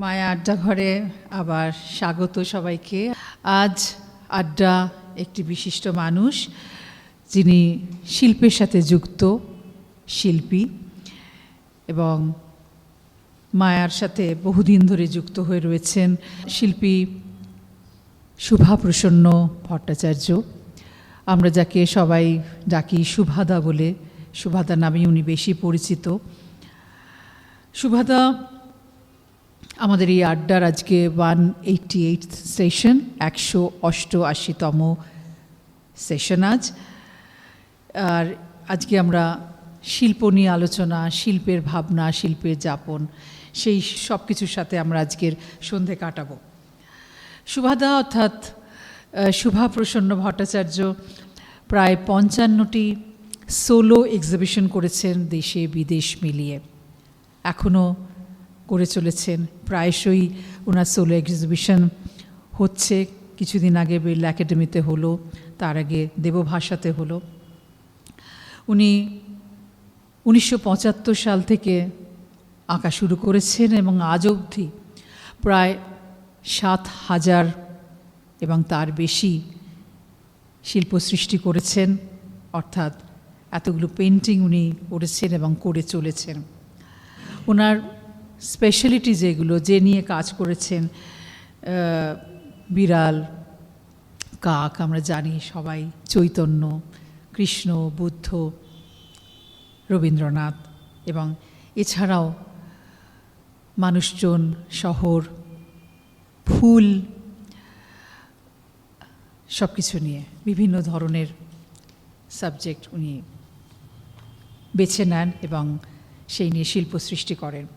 মায়া আড্ডা ঘরে আবার স্বাগত সবাইকে। আজ আড্ডা একটি বিশিষ্ট মানুষ, যিনি শিল্পের সাথে যুক্ত শিল্পী এবং মায়ার সাথে বহুদিন ধরে যুক্ত হয়ে রয়েছেন শিল্পী শুভা প্রসন্ন ভট্টাচার্য। আমরা যাকে সবাই ডাকি শুভাদা বলে, শুভাদা নামে উনি বেশি পরিচিত। শুভাদা আমাদের এই আড্ডার আজকে 188 সেশন, 188তম সেশন আজ। আর আজকে আমরা শিল্প নিয়ে আলোচনা, শিল্পের ভাবনা, শিল্পের যাপন, সেই সব কিছুর সাথে আমরা আজকের সন্ধে কাটাবো। শুভাদা অর্থাৎ শুভা প্রসন্ন ভট্টাচার্য প্রায় 55টি সোলো এক্সিবিশন করেছেন দেশে বিদেশ মিলিয়ে, এখনও করে চলেছেন। প্রায়শই ওনার সোলো এক্সিবিশন হচ্ছে। কিছুদিন আগে বিড়লা একাডেমিতে হলো, তার আগে দেবভাষাতে হলো। উনি 1975 সাল থেকে আঁকা শুরু করেছেন এবং আজ অবধি প্রায় 7,000 এবং তার বেশি শিল্প সৃষ্টি করেছেন, অর্থাৎ এতগুলো পেন্টিং উনি করেছেন এবং করে চলেছেন। ওনার স্পেশালিটি যেগুলো, যে নিয়ে কাজ করেছেন, বিড়াল, কাক, আমরা জানি সবাই, চৈতন্য, কৃষ্ণ, বুদ্ধ, রবীন্দ্রনাথ, এবং এছাড়াও মানুষজন, শহর, ফুল, সব কিছু নিয়ে বিভিন্ন ধরনের সাবজেক্ট উনি বেছে নেন এবং সেই নিয়ে শিল্প সৃষ্টি করেন।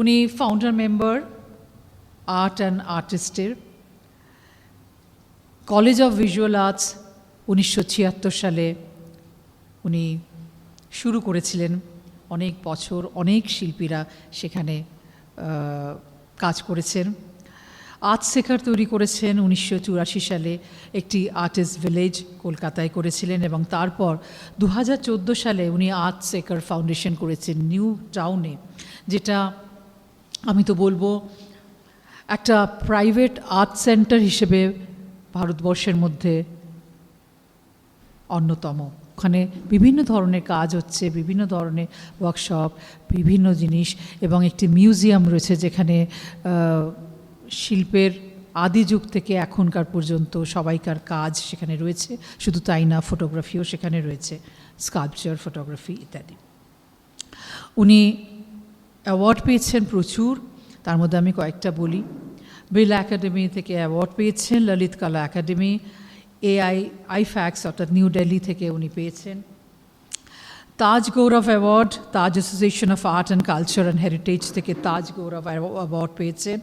উনি ফাউন্ডার মেম্বার আর্ট অ্যান্ড আর্টিস্টের। কলেজ অফ ভিজুয়াল আর্টস 1976 সালে উনি শুরু করেছিলেন। অনেক বছর অনেক শিল্পীরা সেখানে কাজ করেছেন। আর্ট সেকার তৈরি করেছেন 1984 সালে, একটি আর্টিস্ট ভিলেজ কলকাতায় করেছিলেন, এবং তারপর 2014 সালে উনি আর্ট সেকার ফাউন্ডেশন করেছেন নিউ টাউনে, যেটা আমি তো বলবো একটা প্রাইভেট আর্ট সেন্টার হিসেবে ভারতবর্ষের মধ্যে অন্যতম। ওখানে বিভিন্ন ধরনের কাজ হচ্ছে, বিভিন্ন ধরনের ওয়ার্কশপ, বিভিন্ন জিনিস, এবং একটি মিউজিয়াম রয়েছে যেখানে শিল্পের আদি যুগ থেকে এখনকার পর্যন্ত সবাইকার কাজ সেখানে রয়েছে। শুধু তাই না, ফটোগ্রাফিও সেখানে রয়েছে, স্কাল্পচার, ফটোগ্রাফি ইত্যাদি। উনি অ্যাওয়ার্ড পেয়েছেন প্রচুর, তার মধ্যে আমি কয়েকটা বলি। বিড়লা একাডেমি থেকে অ্যাওয়ার্ড পেয়েছেন, ললিত কলা একাডেমি, আইফ্যাক্স অর্থাৎ নিউ দিল্লি থেকে উনি পেয়েছেন, Taj Gaurav award, Taj association of art and culture and heritage থেকে তাজ গৌরব অ্যাওয়ার্ড পেয়েছেন,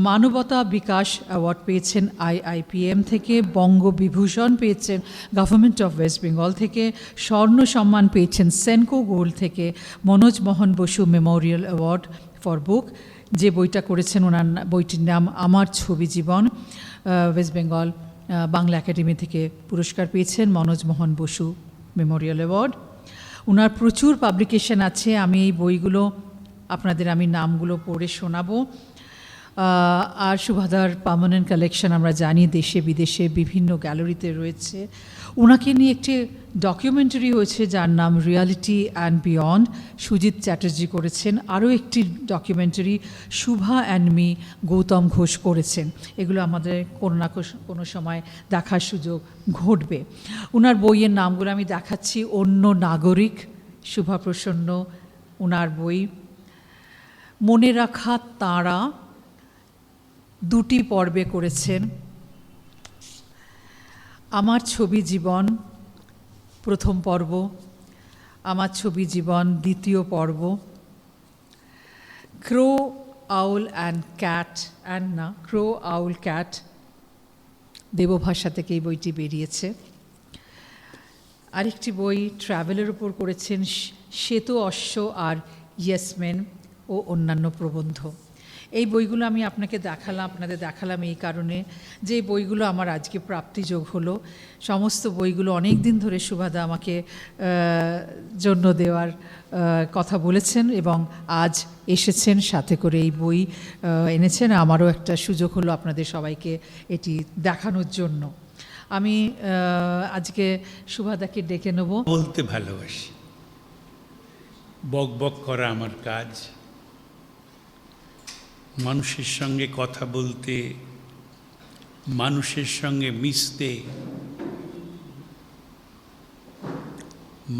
মানবতা বিকাশ অ্যাওয়ার্ড পেয়েছেন IIPM থেকে, বঙ্গবিভূষণ পেয়েছেন গভর্নমেন্ট অফ ওয়েস্ট বেঙ্গল থেকে, স্বর্ণ সম্মান পেয়েছেন সেনকো গোল্ড থেকে, মনোজ মোহন বসু মেমোরিয়াল অ্যাওয়ার্ড ফর বুক, যে বইটা করেছেন ওনার বইটির নাম আমার ছবি জীবন, ওয়েস্ট বেঙ্গল বাংলা একাডেমি থেকে পুরস্কার পেয়েছেন মনোজ মোহন বসু মেমোরিয়াল অ্যাওয়ার্ড। ওনার প্রচুর পাবলিকেশন আছে, আমি এই বইগুলো আপনাদের আমি নামগুলো পড়ে শোনাবো। আর শুভাদার পার্মানেন্ট কালেকশন আমরা জানি দেশে বিদেশে বিভিন্ন গ্যালারিতে রয়েছে। ওনাকে নিয়ে একটি ডকুমেন্টারি হয়েছে যার নাম reality and beyond, Sujit Chatterjee করেছেন। আরও একটি documentary Shubha and me, Gautam Ghosh করেছেন। এগুলো আমাদের কোনো না কোনো সময় দেখার সুযোগ ঘটবে। ওনার বইয়ের নামগুলো আমি দেখাচ্ছি। অন্য নাগরিক, শুভা প্রসন্ন, ওনার বই। মনে রাখা তাঁরা, 2টি পর্বে করেছেন। আমার ছবি জীবন, প্রথম পর্ব, আমার ছবি জীবন, দ্বিতীয় পর্ব, crow owl and cat, crow owl cat, Debbhasha থেকে এই বইটি বেরিয়েছে। আরেকটি বই ট্রাভেলের উপর করেছেন, শ্বেত অশ্ব আর ইয়েসমেন ও অন্যান্য প্রবন্ধ। এই বইগুলো আমি আপনাদের দেখালাম এই কারণে যে এই বইগুলো আমার আজকে প্রাপ্তিযোগ হলো। সমস্ত বইগুলো অনেক দিন ধরে সুভাদা আমাকে জন্য দেওয়ার কথা বলেছেন এবং আজ এসেছেন, সাথে করে এই বই এনেছেন। আমারও একটা সুযোগ হলো আপনাদের সবাইকে এটি দেখানোর জন্য। আমি আজকে সুভাদাকে ডেকে নেব। বলতে ভালোবাসি, বক বক করা আমার কাজ, মানুষের সঙ্গে কথা বলতে, মানুষের সঙ্গে মিশতে,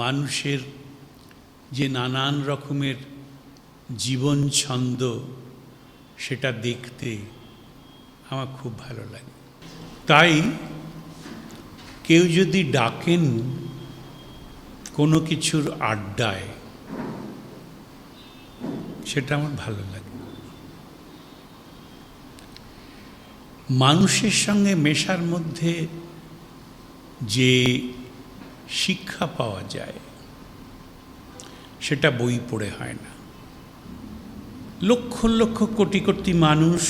মানুষের যে নানান রকমের জীবন ছন্দ সেটা দেখতে আমার খুব ভালো লাগে। তাই কেউ যদি ডাকেন কোনো কিছুর আড্ডায়, সেটা আমার ভালো লাগে। মানুষের সঙ্গে মেশার মধ্যে যে শিক্ষা পাওয়া যায় সেটা বই পড়ে হয় না। লক্ষ লক্ষ কোটি কোটি মানুষ,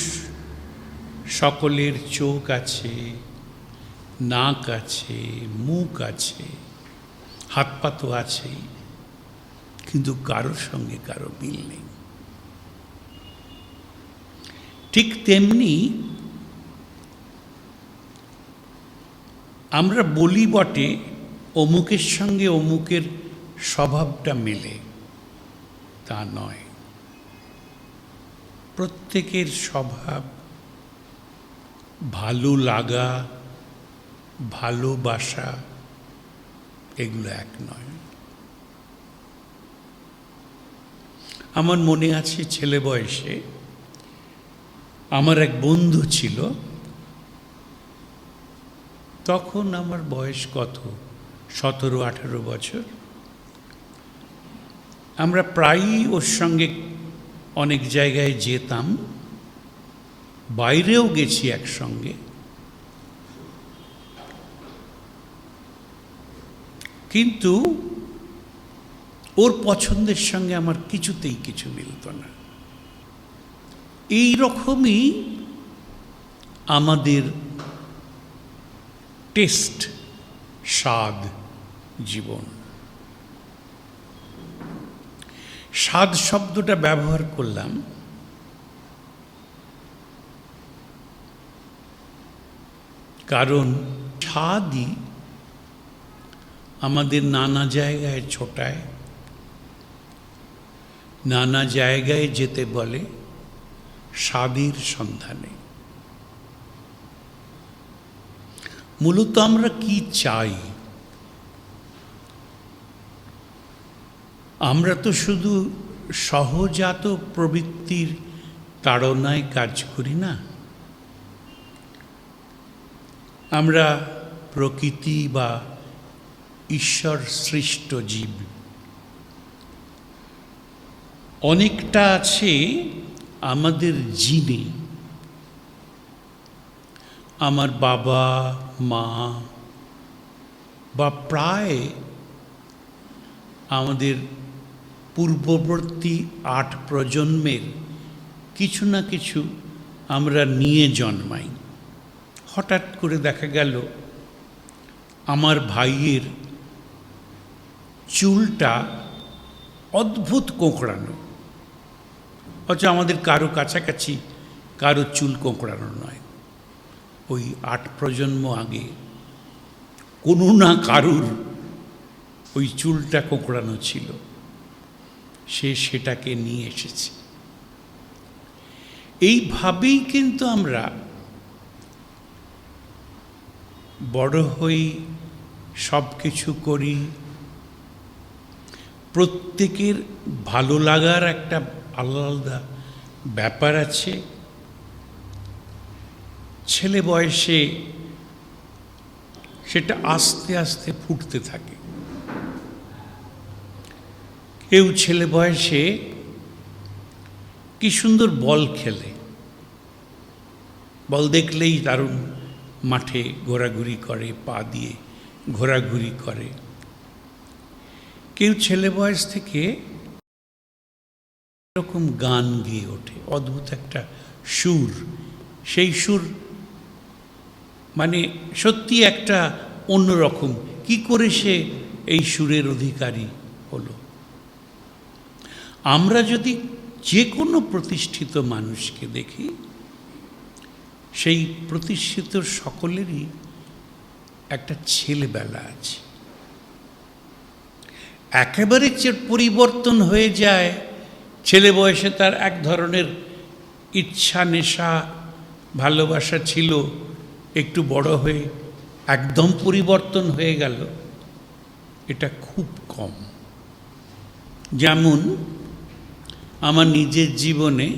সকলের চোখ আছে, নাক আছে, মুখ আছে, হাত পা তো আছেই, কিন্তু কারোর সঙ্গে কারো মিল নেই। ঠিক তেমনি আমরা বলি বটে অমুকের সঙ্গে অমুকের স্বভাবটা মেলে, তা নয়। প্রত্যেকের স্বভাব, ভালো লাগা, ভালোবাসা এগুলো এক নয়। আমার মনে আছে ছেলে বয়সে আমার এক বন্ধু ছিল, তখন আমার বয়স কত, 17-18 বছর। আমরা প্রায়ই ওর সঙ্গে অনেক জায়গায় যেতাম, বাইরেও গেছি একসঙ্গে। কিন্তু ওর পছন্দের সঙ্গে আমার কিছুতেই কিছু মিলত না। এই রকমই আমাদের টেস্ট, স্বাদ, জীবন। স্বাদ শব্দটা ব্যবহার করলাম কারণ স্বাদই আমাদের নানা জায়গায় ছোটায়, নানা জায়গায় যেতে বলে স্বাদের সন্ধানে। মূলত আমরা কি চাই? আমরা তো শুধু সহজাত প্রবৃত্তির তাড়নায় কাজ করি না। আমরা প্রকৃতি বা ঈশ্বর সৃষ্ট জীব। অনেকটা আছে আমাদের জিনে। আমার বাবা মা বা প্রায় আমাদের পূর্ববর্তী 8 প্রজন্মের কিছু না কিছু আমরা নিয়ে জন্মাই। হঠাৎ করে দেখা গেল আমার ভাইয়ের চুলটা অদ্ভুত কোঁকড়ানো, অথচ আমাদের কারো কাছাকাছি কারো চুল কোঁকড়ানো নয়। ওই 8 প্রজন্ম আগে কোনো না কারুর ওই চুলটা কোঁকড়ানো ছিল, সে সেটাকে নিয়ে এসেছে। এইভাবেই কিন্তু আমরা বড় হই, সব কিছু করি। প্রত্যেকের ভালো লাগার একটা আলাদা ব্যাপার আছে। ছেলে বয়সে সেটা আস্তে আস্তে ফুটতে থাকে। কেউ ছেলে বয়সে কি সুন্দর বল খেলে, বল দেখলেই দারুণ মাঠে ঘোরাঘুরি করে, পা দিয়ে ঘোরাঘুরি করে। কেউ ছেলে বয়স থেকে এরকম গান গেয়ে ওঠে, অদ্ভুত একটা সুর। সেই সুর মানে সত্যি একটা অন্যরকম। কি করে সে এই সুরের অধিকারী হলো? আমরা যদি যে কোনো প্রতিষ্ঠিত মানুষকে দেখি, সেই প্রতিষ্ঠিত সকলেরই একটা ছেলেবেলা আছে। একেবারে যে পরিবর্তন হয়ে যায়, ছেলে বয়সে তার এক ধরনের ইচ্ছা, নেশা, ভালোবাসা ছিল, একটু বড় হয়ে একদম পরিবর্তন হয়ে গেল, এটা খুব কম। যেমন আমার নিজের জীবনে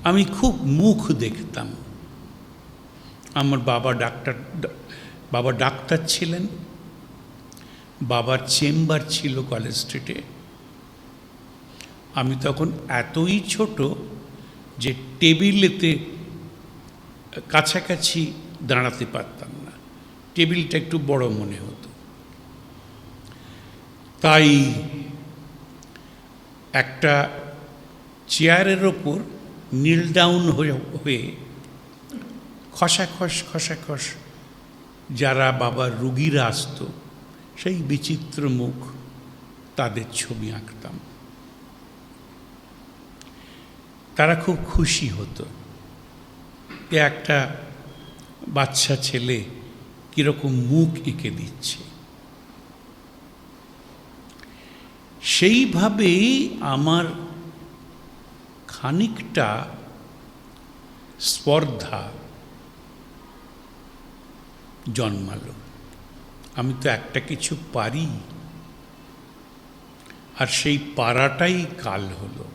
আমি খুব মুখ দেখতাম। আমার বাবা ডাক্তার ছিলেন, বাবার চেম্বার ছিল কলেজ স্ট্রিটে। আমি তখন এতই ছোট যে টেবিলেতে কাছাকাছি দাঁড়াতে পারতাম না, টেবিলটা একটু বড় মনে হতো। তাই একটা চেয়ারের ওপর নীল ডাউন হয়ে খসাখস যারা বাবার রুগীরা আসত, সেই বিচিত্র মুখ, তাদের ছবি আঁকতাম। তারা খুব খুশি হতো যে একটা বাচ্চা ছেলে কীরকম মুখ এঁকে দিচ্ছে। সেইভাবেই আমার খানিকটা স্পর্ধা জন্মালো। আমি তো একটা কিছু পারি, আর সেই পারাটাই কাল হলো।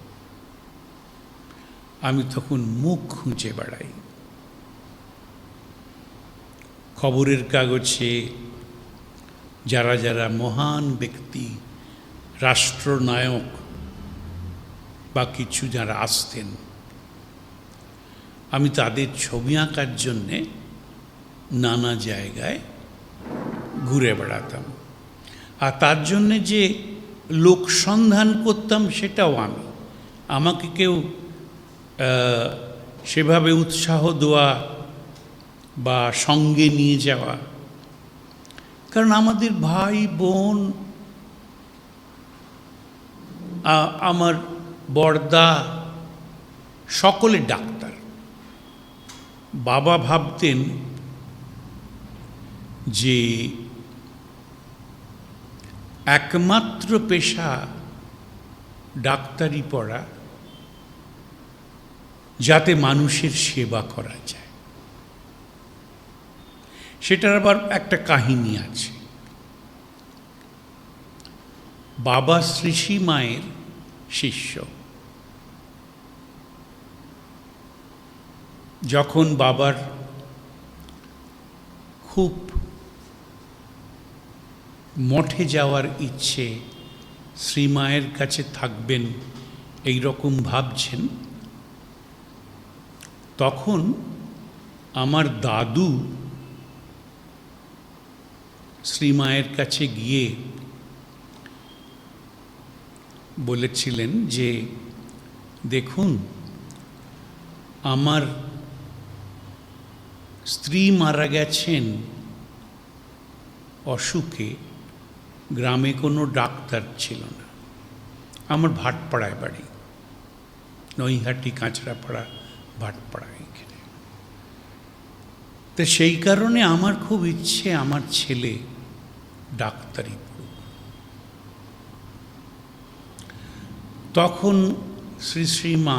আমি তখন মুখ খুঁজে বেড়াই, খবরের কাগজে যারা যারা মহান ব্যক্তি, রাষ্ট্রনায়ক বা কিছু যারা আসতেন, আমি তাদের ছবি আঁকার জন্যে নানা জায়গায় ঘুরে বেড়াতাম। আর তার জন্যে যে লোক সন্ধান করতাম, সেটাও আমাকে কেউ সেভাবে উৎসাহ দেওয়া বা সঙ্গে নিয়ে যাওয়া, কারণ আমাদের ভাই বোন, আমার বড়দা সকলে ডাক্তার। বাবা ভাবতেন যে একমাত্র পেশা ডাক্তারি পড়া, যাতে মানুষের সেবা করা যায়। সেটার আবার একটা কাহিনী আছে। বাবা শ্রীশ্রী মায়ের শিষ্য। যখন বাবার খুব মঠে যাওয়ার ইচ্ছে, শ্রীমায়ের কাছে থাকবেন এই রকম ভাবছেন, তখন আমার দাদু শ্রীমায়ের কাছে গিয়ে বলেছিলেন যে, দেখুন, আমার স্ত্রী মারা গেছেন অসুখে, গ্রামে কোনো ডাক্তার ছিল না। আমার ভাটপাড়ায় বাড়ি, নৈহাটি কাঁচরাপাড়া ভাটপাড়া এখানে। তো সেই কারণে আমার খুব ইচ্ছে আমার ছেলে ডাক্তারি পড়ুক। তখন শ্রী শ্রী মা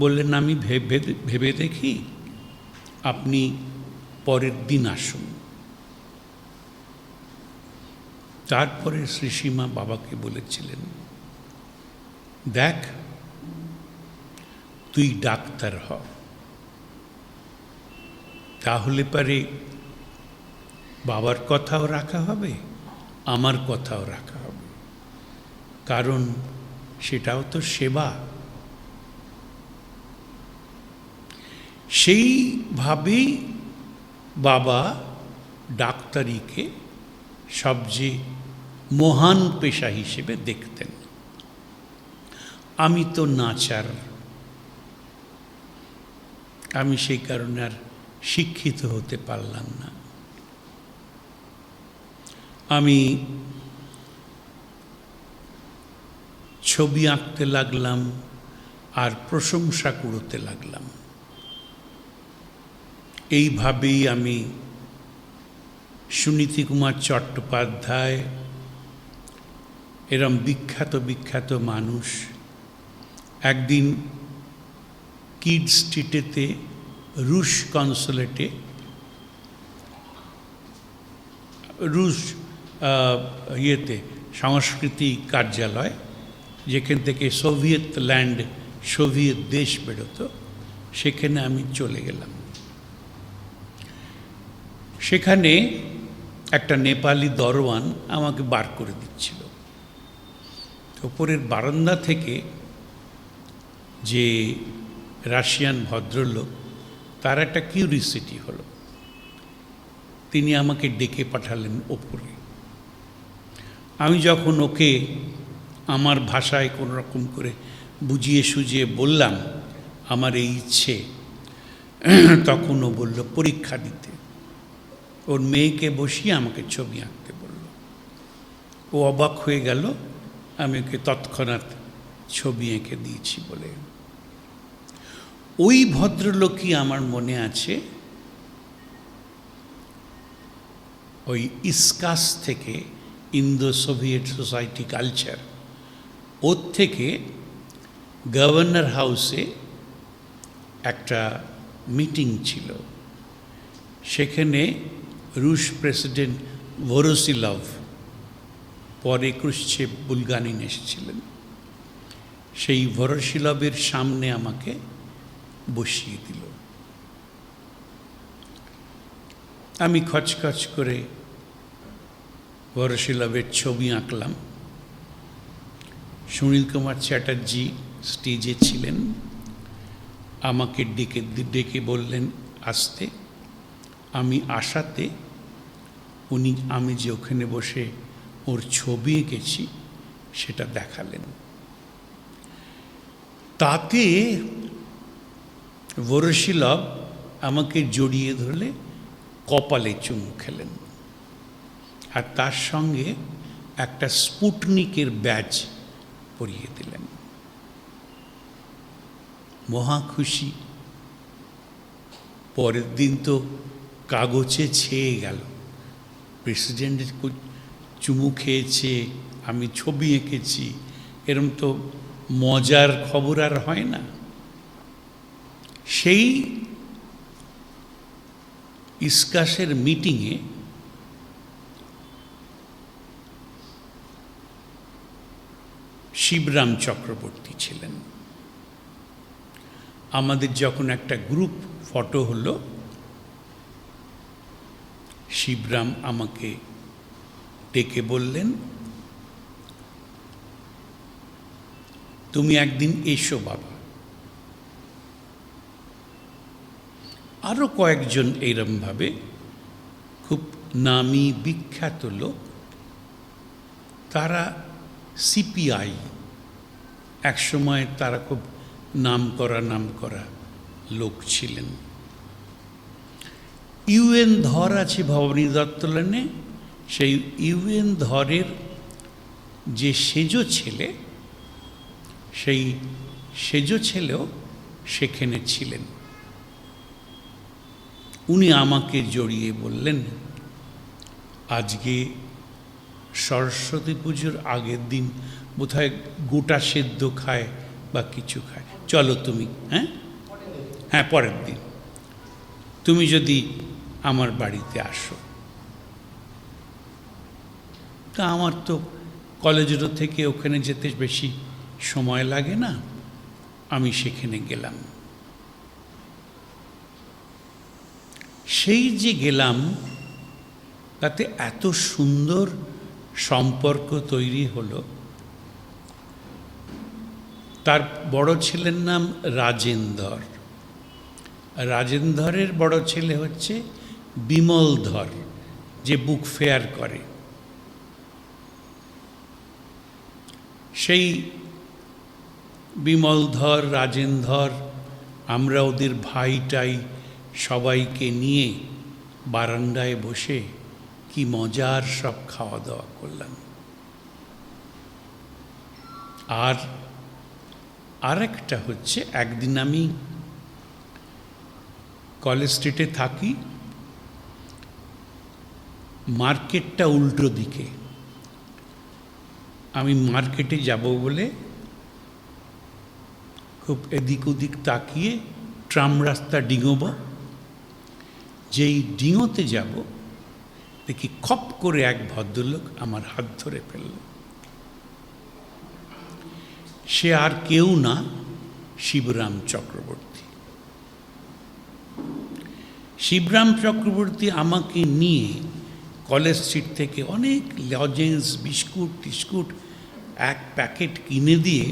বললেন, আমি ভেবে দেখি, আপনি পরের দিন আসুন। তারপরে শ্রীশ্রীমা বাবাকে বলেছিলেন, দেখ, তুই ডাক্তার হ, তাহলে পারে বাবার কথাও রাখা হবে, আমার কথাও রাখা হবে, কারণ সেটাও তো সেবা। সেইভাবেই বাবা ডাক্তারিকে সবচেয়ে মহান পেশা হিসেবে দেখতেন। আমি তো নাচার, আমি সেই কারণে আর শিক্ষিত হতে পারলাম না। আমি ছবি আঁকতে লাগলাম আর প্রশংসা করতে লাগলাম। এইভাবেই আমি সুনীতি কুমার চট্টোপাধ্যায় এরম বিখ্যাত বিখ্যাত মানুষ একদিন কিড স্ট্রিটেতে রুশ কনসুলেটে, রুশ ইয়েতে সংস্কৃতি কার্যালয়, যেখান থেকে সোভিয়েত ল্যান্ড, সোভিয়েত দেশ বেরোতো, সেখানে আমি চলে গেলাম। সেখানে একটা নেপালি দরওয়ান আমাকে বার করে দিচ্ছিল। ওপরের বারান্দা থেকে যে রাশিয়ান ভদ্রলোক, তার একটা কিউরিসিটি হলো, তিনি আমাকে ডেকে পাঠালেন ওপরে। আমি যখন ওকে আমার ভাষায় কোনো রকম করে বুঝিয়ে সুঝিয়ে বললাম আমার এই ইচ্ছে, তখন ও বলল পরীক্ষা দিতে। ওর মেয়েকে বসিয়ে আমাকে ছবি আঁকতে বলল। ও অবাক হয়ে গেল আমি ওকে তৎক্ষণাৎ ছবি এঁকে দিয়েছি বলে। ওই ভদ্রলোকই আমার মনে আছে ওই ইসকাস থেকে, ইন্দো সোভিয়েত সোসাইটি কালচার, ওর থেকে গভর্নর হাউসে একটা মিটিং ছিল। সেখানে রুশ প্রেসিডেন্ট ভোরোসিলভ, পরে ক্রুশ্চেভ, বুলগানিন এসেছিলেন। সেই ভোরোসিলভের সামনে আমাকে বসিয়ে দিল। আমি খচখচ করে ভোরোসিলভের ছবি আঁকলাম। সুনীল কুমার চ্যাটার্জি স্টেজে ছিলেন, আমাকে ডেকে বললেন আসতে। আমি আসাতে উনি আমি যে ওখানে বসে ওর ছবি এঁকেছি সেটা দেখালেন। তাতে ভোরোসিলভ আমাকে জড়িয়ে ধরলে কপালে চুমু খেলেন, আর তার সঙ্গে একটা স্পুটনিকের ব্যাজ পরিয়ে দিলেন। মহা খুশি। পরের দিন তো কাগজে ছেয়ে গেল, প্রেসিডেন্টের চুমু খেয়েছে, আমি ছবি এঁকেছি, এরম তো মজার খবর আর হয় না। সেই ইসকাসের মিটিংয়ে শিবরাম চক্রবর্তী ছিলেন। আমাদের যখন একটা গ্রুপ ফটো হলো, শিবরাম আমাকে ডেকে বললেন তুমি একদিন এসো বাবা। আরও কয়েকজন এইরমভাবে খুব নামি বিখ্যাত লোক, তারা সিপিআই, একসময় তারা খুব নাম করা লোক ছিলেন। ইউএন ধর আছে ভবানী দত্ত লেনে, সেই ইউএন ধরের যে সেজ ছেলে, সেই সেজ ছেলেও সেখানে ছিলেন। উনি আমাকে জড়িয়ে বললেন আজকে সরস্বতী পুজোর আগের দিন বোধহয় গোটা সেদ্ধ খায় বা কিছু খায়, চলো তুমি। হ্যাঁ পরের দিন তুমি যদি আমার বাড়িতে আসো। তা আমার তো কলেজের থেকে ওখানে যেতে বেশি সময় লাগে না, আমি সেখানে গেলাম। সেই যে গেলাম, তাতে এত সুন্দর সম্পর্ক তৈরি হলো। তার বড় ছেলের নাম রাজেন্দর, রাজেন্দরের বড় ছেলে হচ্ছে বিমল ধর, যে বুক ফেয়ার করে। সেই বিমলধর, রাজেন্দ্র, আমরা ওদের ভাইটাই সবাইকে নিয়ে বারান্দায় বসে কি মজার সব খাওয়া দাওয়া করলাম। আর একটা হচ্ছে, একদিন আমি কলেজ স্ট্রিটে থাকি, মার্কেটটা উল্টো দিকে। আমি মার্কেটে যাব বলে খুব এদিক ওদিক তাকিয়ে ট্রাম রাস্তা ডিঙোব, যেই ডিঙোতে যাব দেখি খপ করে এক ভদ্রলোক আমার হাত ধরে ফেলল। সে আর কেউ না, শিবরাম চক্রবর্তী। শিবরাম চক্রবর্তী আমাকে নিয়ে কলেজ স্ট্রিট থেকে অনেক লজেন্স, বিস্কুট টিস্কুট এক প্যাকেট কিনে দিয়ে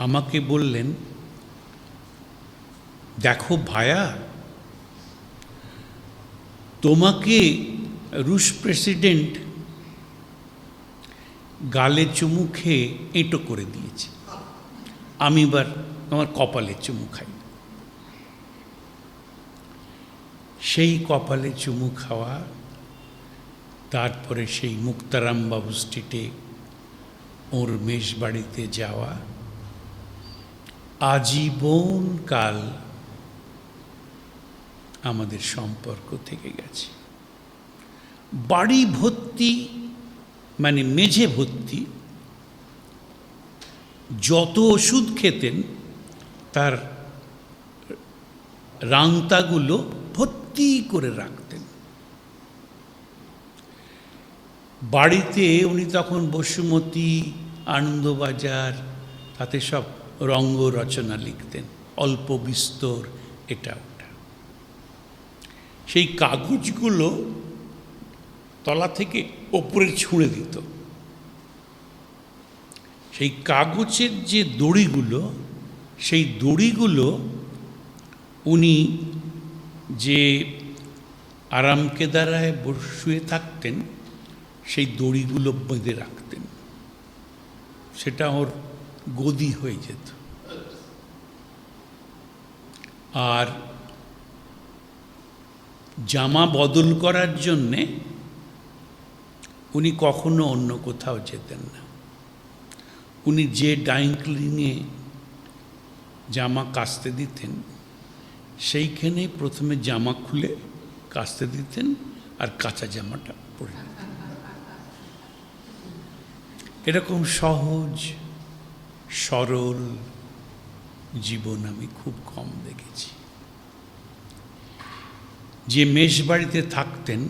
আমাকে বললেন, দেখো ভায়া, তোমাকে রুশ প্রেসিডেন্ট গালে চুমু খেয়ে এঁটো করে দিয়েছে, আমি এবার তোমার কপালে চুমু খাই। সেই কপালে চুমু খাওয়া, তারপরে সেই মুক্তারামবাবু স্ট্রিটে ওর মেষ বাড়িতে যাওয়া, আজীবন কাল আমাদের সম্পর্ক থেকে গেছে। বাড়ি ভর্তি, মানে মেঝে ভর্তি, যত ওষুধ খেতেন তার রাংতাগুলো ভর্তি করে রাখতেন। বাড়িতে উনি তখন বসুমতী, আনন্দবাজার, তাতে সব রঙ্গ রচনা লিখতেন, অল্প বিস্তর, এটা ওটা। সেই কাগজগুলো তলা থেকে ওপরে ছুঁড়ে দিত। সেই কাগজের যে দড়িগুলো, সেই দড়িগুলো উনি যে আরামকেদারায় শুয়ে থাকতেন সেই দড়িগুলো বেঁধে রাখতেন, সেটা ওর গদি হয়ে যেত। আর জামা বদল করার জন্যে উনি কখনো অন্য কোথাও যেতেন না। উনি যে ডাইং ক্লিনে জামা কাচতে দিতেন সেইখানে প্রথমে জামা খুলে কাচতে দিতেন আর কাঁচা জামাটা পরে দিতেন। এরকম সহজ সরল জীবন আমি খুব কম দেখেছি। যে মেষবাড়িতে থাকতেন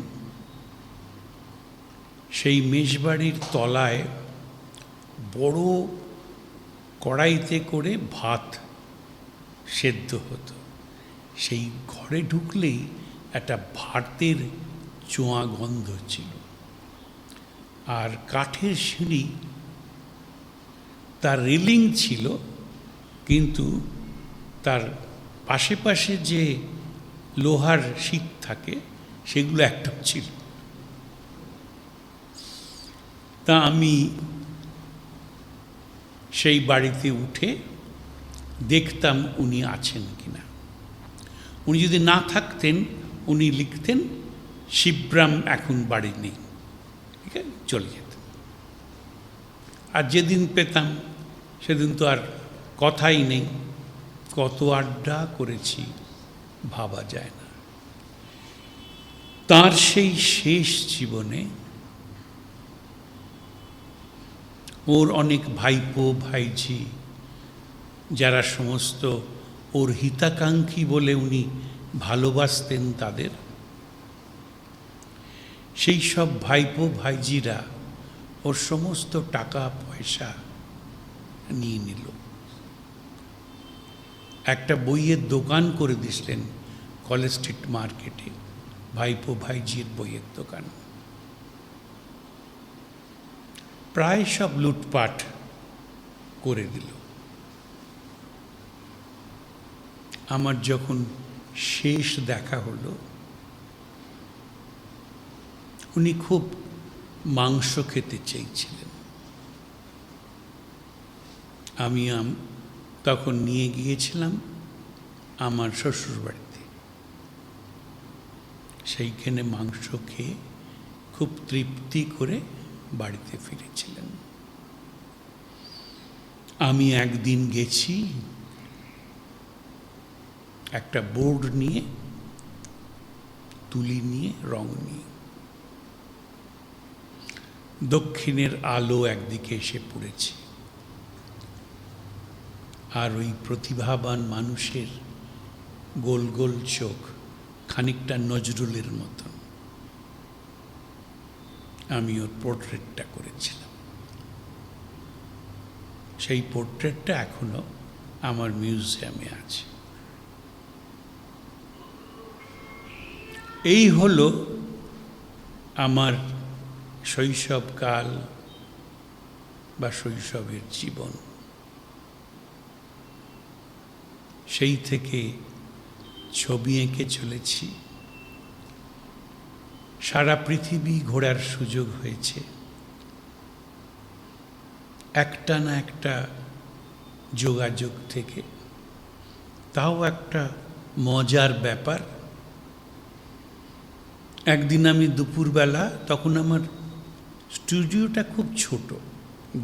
সেই মেষবাড়ির তলায় বড় কড়াইতে করে ভাত সেদ্ধ হতো। সেই ঘরে ঢুকলেই একটা ভাতের চোঁয়া গন্ধ ছিল। আর কাঠের সিঁড়ি, তার রেলিং ছিল, কিন্তু তার পাশে পাশে যে লোহার শিক থাকে সেগুলো একটাও ছিল। তা আমি সেই বাড়িতে উঠে দেখতাম উনি আছেন কিনা। উনি যদি না থাকতেন উনি লিখতেন, শিবরাম এখন বাড়ি নেই, ঠিক আছে, চলে যেতেন। আর যেদিন পেতাম সেদিন তো আর কথাই নেই, কত আড্ডা করেছি ভাবা যায় না। তার সেই শেষ জীবনে ওর অনেক ভাইপো ভাইঝি, যারা সমস্ত ওর হিতাকাঙ্ক্ষী বলে উনি ভালোবাসতেন তাদের, সেই সব ভাইপো ভাইঝিরা ওর সমস্ত টাকা পয়সা নিয়ে নিল। একটা বইয়ের দোকান করে দিয়েছিলেন কলেজ স্ট্রিট মার্কেটে, ভাইপো ভাইঝির বইয়ের দোকান। প্রায় সব লুটপাট করে দিল। আমার যখন শেষ দেখা হলো, উনি খুব মাংস খেতে চেয়েছিলেন। আমি তখন নিয়ে গিয়েছিলাম আমার শ্বশুরবাড়িতে। সেইখানে মাংস খেয়ে খুব তৃপ্তি করে বাড়িতে ফিরেছিলেন। আমি একদিন গেছি একটা বোর্ড নিয়ে, তুলি নিয়ে, রং নিয়ে। দক্ষিণের আলো একদিকে এসে পড়েছে, আর ওই প্রতিভাবান মানুষের গোল গোল চোখ খানিকটা নজরুলের মতন। আমি ওর পোর্ট্রেটটা করেছিলাম। সেই পোর্ট্রেটটা এখনো আমার মিউজিয়ামে আছে। এই হলো আমার শৈশবকাল বা শৈশবের জীবন। সেই থেকে ছবি এঁকে চলেছি। সারা পৃথিবী ঘোরার সুযোগ হয়েছে। একটা না একটা যোগাযোগ থেকে, তাও একটা মজার ব্যাপার। একদিন আমি দুপুরবেলা, তখন আমার স্টুডিওটা খুব ছোট,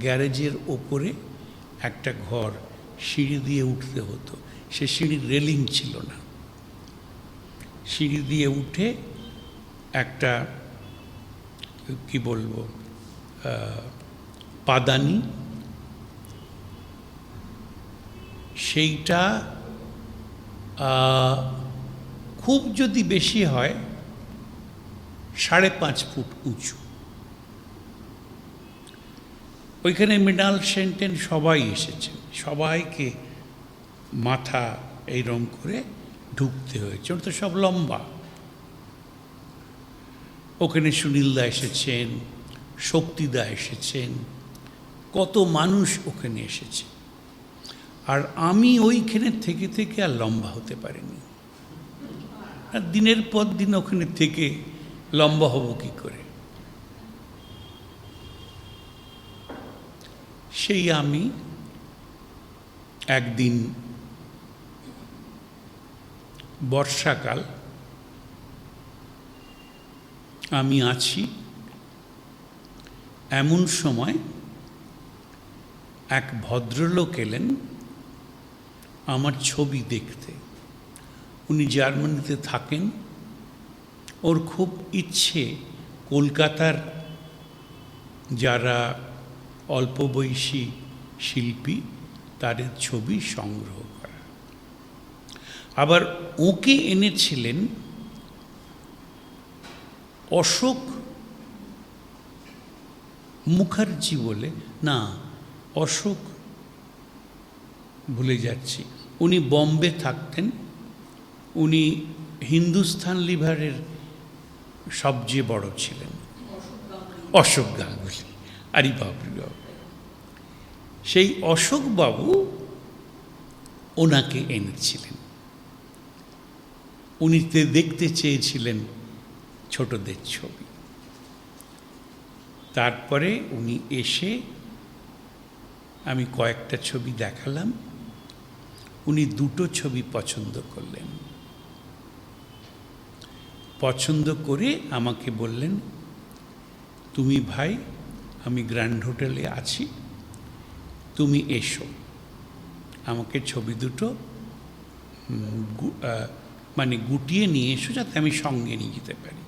গ্যারেজের ওপরে একটা ঘর, সিঁড়ি দিয়ে উঠতে হতো। সে সিঁড়ির রেলিং ছিল না। সিঁড়ি দিয়ে উঠে একটা কি বলবো পাদানি, সেইটা খুব যদি বেশি হয় 5.5 ফুট উঁচু। ওইখানে মৃণাল সেন সবাই এসেছে, সবাইকে মাথা এইরকম করে ঢুকতে হয়েছে। ওটা তো সব লম্বা। ওখানে সুনীলদা এসেছেন, শক্তিদা এসেছেন, কত মানুষ ওখানে এসেছে। আর আমি ওইখানে থেকে থেকে আর লম্বা হতে পারিনি। আর দিনের পর দিন ওখানে থেকে লম্বা হব কি করে? সেই আমি একদিন বর্ষাকাল, আমি আছি, এমন সময় এক ভদ্রলোক এলেন আমার ছবি দেখতে। উনি জার্মানিতে থাকেন। ওর খুব ইচ্ছে কলকাতার যারা অল্প বয়সী শিল্পী তাদের ছবি সংগ্রহ করা। আবার ওকে এনেছিলেন অশোক মুখার্জি বলে, না অশোক ভুলে যাচ্ছি, উনি বম্বে থাকতেন। উনি হিন্দুস্তান লিভারের সবচেয়ে বড় ছিলেন, অশোক গাঙ্গুলি। আরে বাবু, সেই অশোকবাবু ওনাকে এনেছিলেন। উনি দেখতে চেয়েছিলেন ছোটদের ছবি। তারপরে উনি এসে আমি কয়েকটা ছবি দেখালাম। উনি 2টো ছবি পছন্দ করলেন। পছন্দ করে আমাকে বললেন, তুমি ভাই, আমি গ্র্যান্ড হোটেলে আছি, তুমি এসো, আমাকে ছবি দুটো মানে গুটিয়ে নিয়ে এসো, যাতে আমি সঙ্গে নিয়ে যেতে পারি।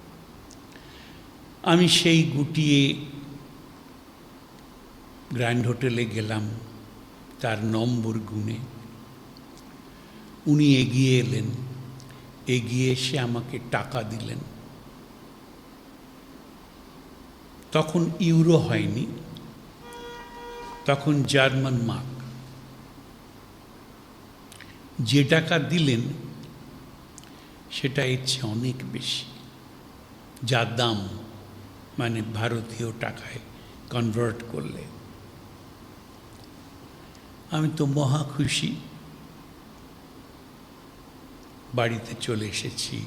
আমি সেই গুটিয়ে গ্র্যান্ড হোটেলে গেলাম, তার নম্বর গুনে। উনি এগিয়ে এলেন, এগিয়ে এসে আমাকে টাকা দিলেন। তখন ইউরো হয়নি, তখন জার্মান মার্ক। যে টাকা দিলেন সেটা এর চেয়ে অনেক বেশি, যা দাম, মানে ভারতীয় টাকায় কনভার্ট করলে। আমি তো মহা খুশি। বাড়িতে চলে এসেছি,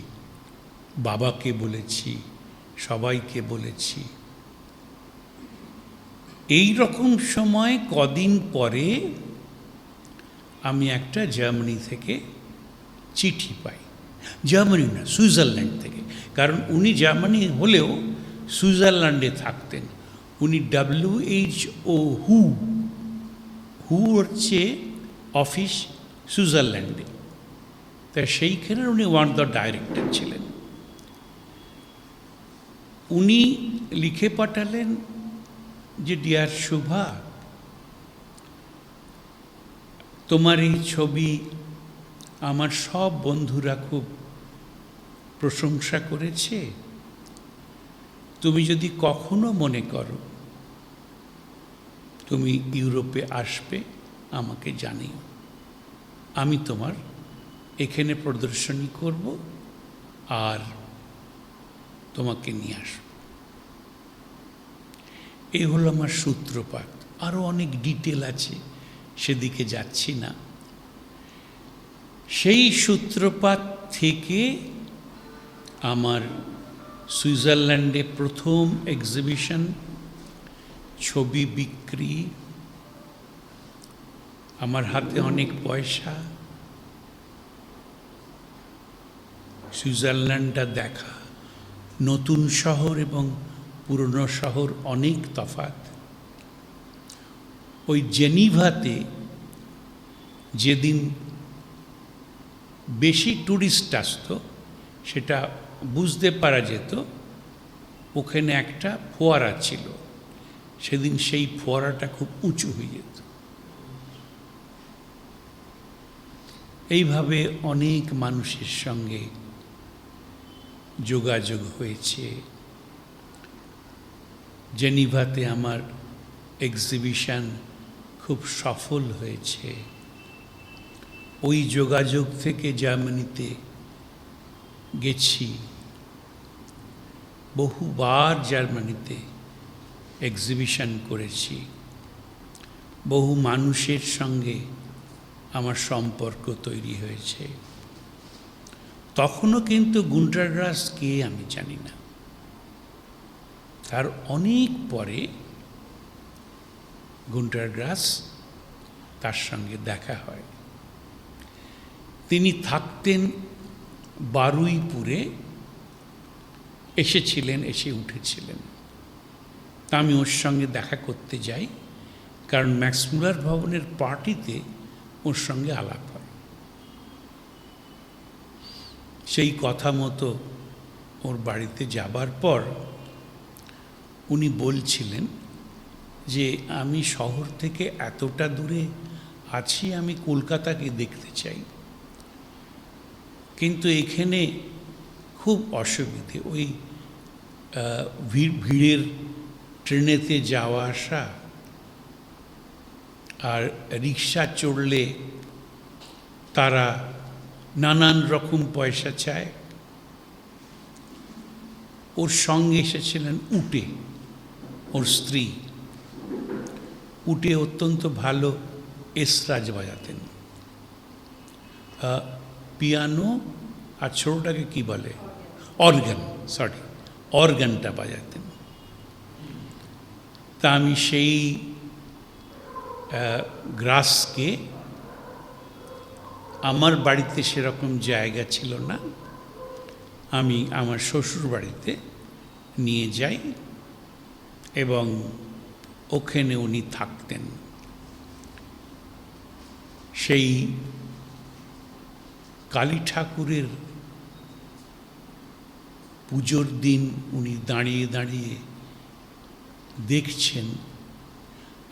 বাবাকে বলেছি, সবাইকে বলেছি। এই রকম সময় কদিন পরে আমি একটা জার্মানি থেকে চিঠি পাই, জার্মানি না, সুইজারল্যান্ড থেকে, কারণ উনি জার্মানি হলেও সুইজারল্যান্ডে থাকতেন। উনি WHO হু হচ্ছে অফিস সুইজারল্যান্ডে, তা সেইখানে উনি ওয়ান অফ দ্য ডাইরেক্টর ছিলেন। উনি লিখে পাঠালেন যে ডিয়ার শোভা, তোমার এই ছবি আমার সব বন্ধুরা খুব প্রশংসা করেছে, তুমি যদি কখনো মনে করো তুমি ইউরোপে আসবে আমাকে জানিও, আমি তোমার এখানে প্রদর্শনী করব আর তোমাকে নিয়ে আসব। এই হলো আমার সূত্রপাত। আরও অনেক ডিটেল আছে, সেদিকে যাচ্ছি না। সেই সূত্রপাত থেকে আমার সুইজারল্যান্ডে প্রথম এক্সিবিশন, ছবি বিক্রি, আমার হাতে অনেক পয়সা, সুইজারল্যান্ডটা দেখা, নতুন শহর এবং পুরনো শহর অনেক তফাৎ। ওই জেনিভাতে যেদিন বেশি ট্যুরিস্ট আসত সেটা বুঝতে পারা যেত, ওখানে একটা ফোয়ারা ছিল, সেদিন সেই ফোয়ারাটা খুব উঁচু হয়ে যেত। এইভাবে অনেক মানুষের সঙ্গে যোগাযোগ হয়েছে। জেনিভাতে আমার এক্সিবিশন খুব সফল হয়েছে। ওই যোগাযোগ থেকে জার্মানিতে গেছি, বহুবার জার্মানিতে এক্সিবিশন করেছি, বহু মানুষের সঙ্গে আমার সম্পর্ক তৈরি হয়েছে। তখনও কিন্তু গুন্টার গ্রাস কে আমি জানি না, তার অনেক পরে গুন্টার গ্রাস তার সঙ্গে দেখা হয়। তিনি থাকতেন বারুইপুরে, এসেছিলেন, এসে উঠেছিলেন। তা আমি ওর সঙ্গে দেখা করতে যাই, কারণ ম্যাক্স মুলার ভবনের পার্টিতে ওর সঙ্গে আলাপ হয়। সেই কথা মতো ওর বাড়িতে যাবার পর উনি বলছিলেন যে আমি শহর থেকে এতটা দূরে আছি, আমি কলকাতাকে দেখতে চাই, কিন্তু এখানে খুব অসুবিধে, ওই ভিড়ের ট্রেনেতে যাওয়া আসা, আর রিক্সা চড়লে তারা নানান রকম পয়সা চায়। ওর সঙ্গে এসেছিলেন উটে, ওর স্ত্রী। উটে অত্যন্ত ভালো এসরাজ বাজাতেন, পিয়ানো, আর ছোটোটাকে কি বলে, অর্গান, সরি, অর্গানটা বাজাতেন। তা আমি সেই গ্রাসকে, আমার বাড়িতে সেরকম জায়গা ছিল না, আমি আমার শ্বশুর বাড়িতে নিয়ে যাই এবং ওখানে উনি থাকতেন। সেই কালী ঠাকুরের পুজোর দিন উনি দাঁড়িয়ে দাঁড়িয়ে দেখছেন।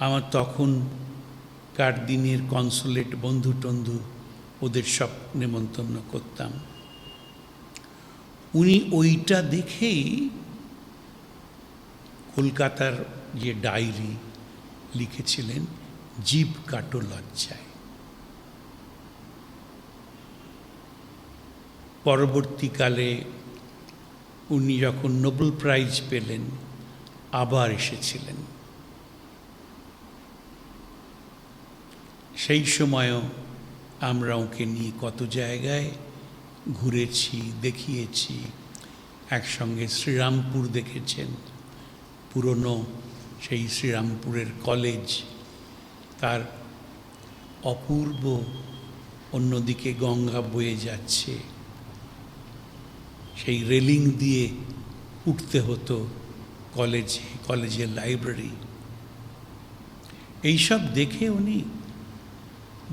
আমার তখনকার দিনের কনসুলেট বন্ধু টন্ধু, ওদের সব নেমন্তন্ন করতাম। উনি ওইটা দেখেই কলকাতার যে ডায়েরি লিখেছিলেন, জিভ কাটো লজ্জায়। পরবর্তীকালে উনি যখন নোবেল প্রাইজ পেলেন আবার এসেছিলেন। সেই সময়ও আমরা ওকে নিয়ে কত জায়গায় ঘুরেছি, দেখিয়েছি। একসঙ্গে শ্রীরামপুর দেখেছেন, পুরনো সেই শ্রীরামপুরের কলেজ, তার অপূর্ব, অন্যদিকে গঙ্গা বয়ে যাচ্ছে, সেই রেলিং দিয়ে উঠতে হতো কলেজের লাইব্রেরি। এইসব দেখে উনি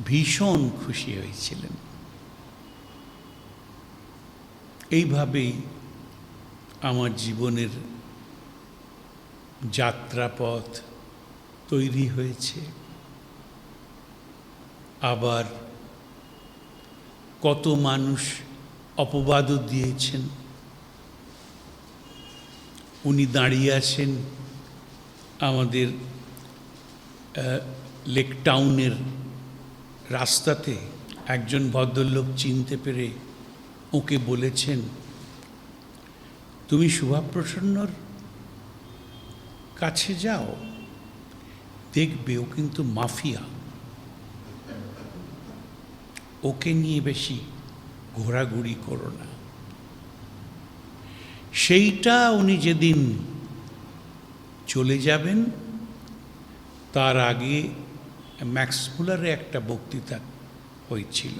ভীষণ খুশি হয়েছিলেন। এইভাবেই আমার জীবনের যাত্রাপথ তৈরি হয়েছে। আবার কত মানুষ অপবাদও দিয়েছেন। উনি দাঁড়িয়ে আছেন আমাদের লেক টাউনের রাস্তাতে, একজন ভদ্রলোক চিনতে পেরে ওকে বলেছেন, তুমি শুভাপ্রসন্নর কাছে যাও, দেখবে ও কিন্তু মাফিয়া, ওকে নিয়ে বেশি ঘোরাঘুরি করো না। সেইটা উনি যেদিন চলে যাবেন তার আগে ম্যাক্সমূলারে একটা বক্তৃতা হয়েছিল।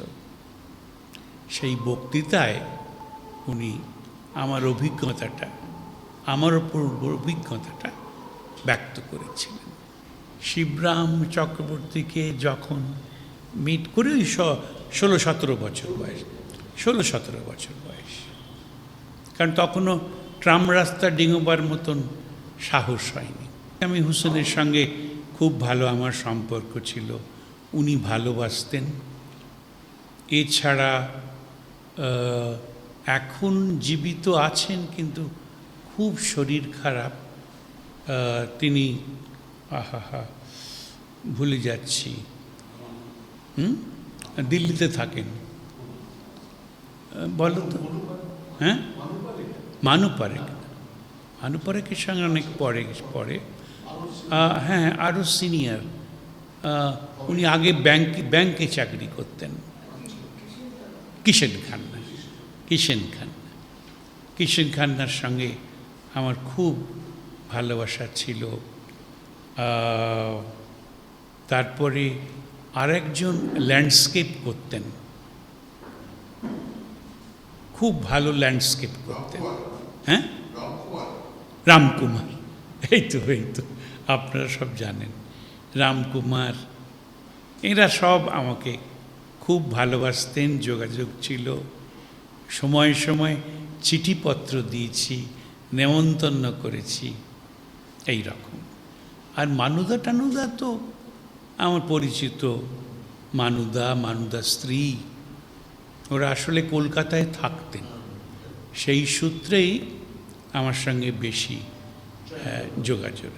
সেই বক্তৃতায় উনি আমার অভিজ্ঞতাটা ব্যক্ত করেছিলেন। শিবরাম চক্রবর্তীকে যখন মিট করে ওই 16-17 বছর বয়স, কারণ তখনও ট্রাম রাস্তা ডিঙোবার মতন সাহস হয়নি। আমি হুসেনের সঙ্গে খুব ভালো আমার সম্পর্ক ছিল, উনি ভালোবাসতেন। এছাড়া এখন জীবিত আছেন, কিন্তু খুব শরীর খারাপ। তিনি ভুলে যাচ্ছি, দিল্লিতে থাকেন। বলো তো, হ্যাঁ, মানু পারেকের সঙ্গে অনেক পরে হ্যাঁ, আরও সিনিয়র। উনি আগে ব্যাংকে চাকরি করতেন। কিষেন খান্নার সঙ্গে আমার খুব ভালোবাসা ছিল। তারপরে আরেকজন ল্যান্ডস্কেপ করতেন, খুব ভালো ল্যান্ডস্কেপ করতেন। হ্যাঁ, রামকুমার। এই তো আপনারা সব জানেন, রামকুমার। এরা সব আমাকে খুব ভালোবাসতেন, যোগাযোগ ছিল। সময়ে সময়ে চিঠিপত্র দিয়েছি, নেমন্তন্ন করেছি, এই রকম। আর মানুদা তো আমার পরিচিত। মানুদা স্ত্রী, ওরা আসলে কলকাতায় থাকতেন, সেই সূত্রেই আমার সঙ্গে বেশি যোগাযোগ।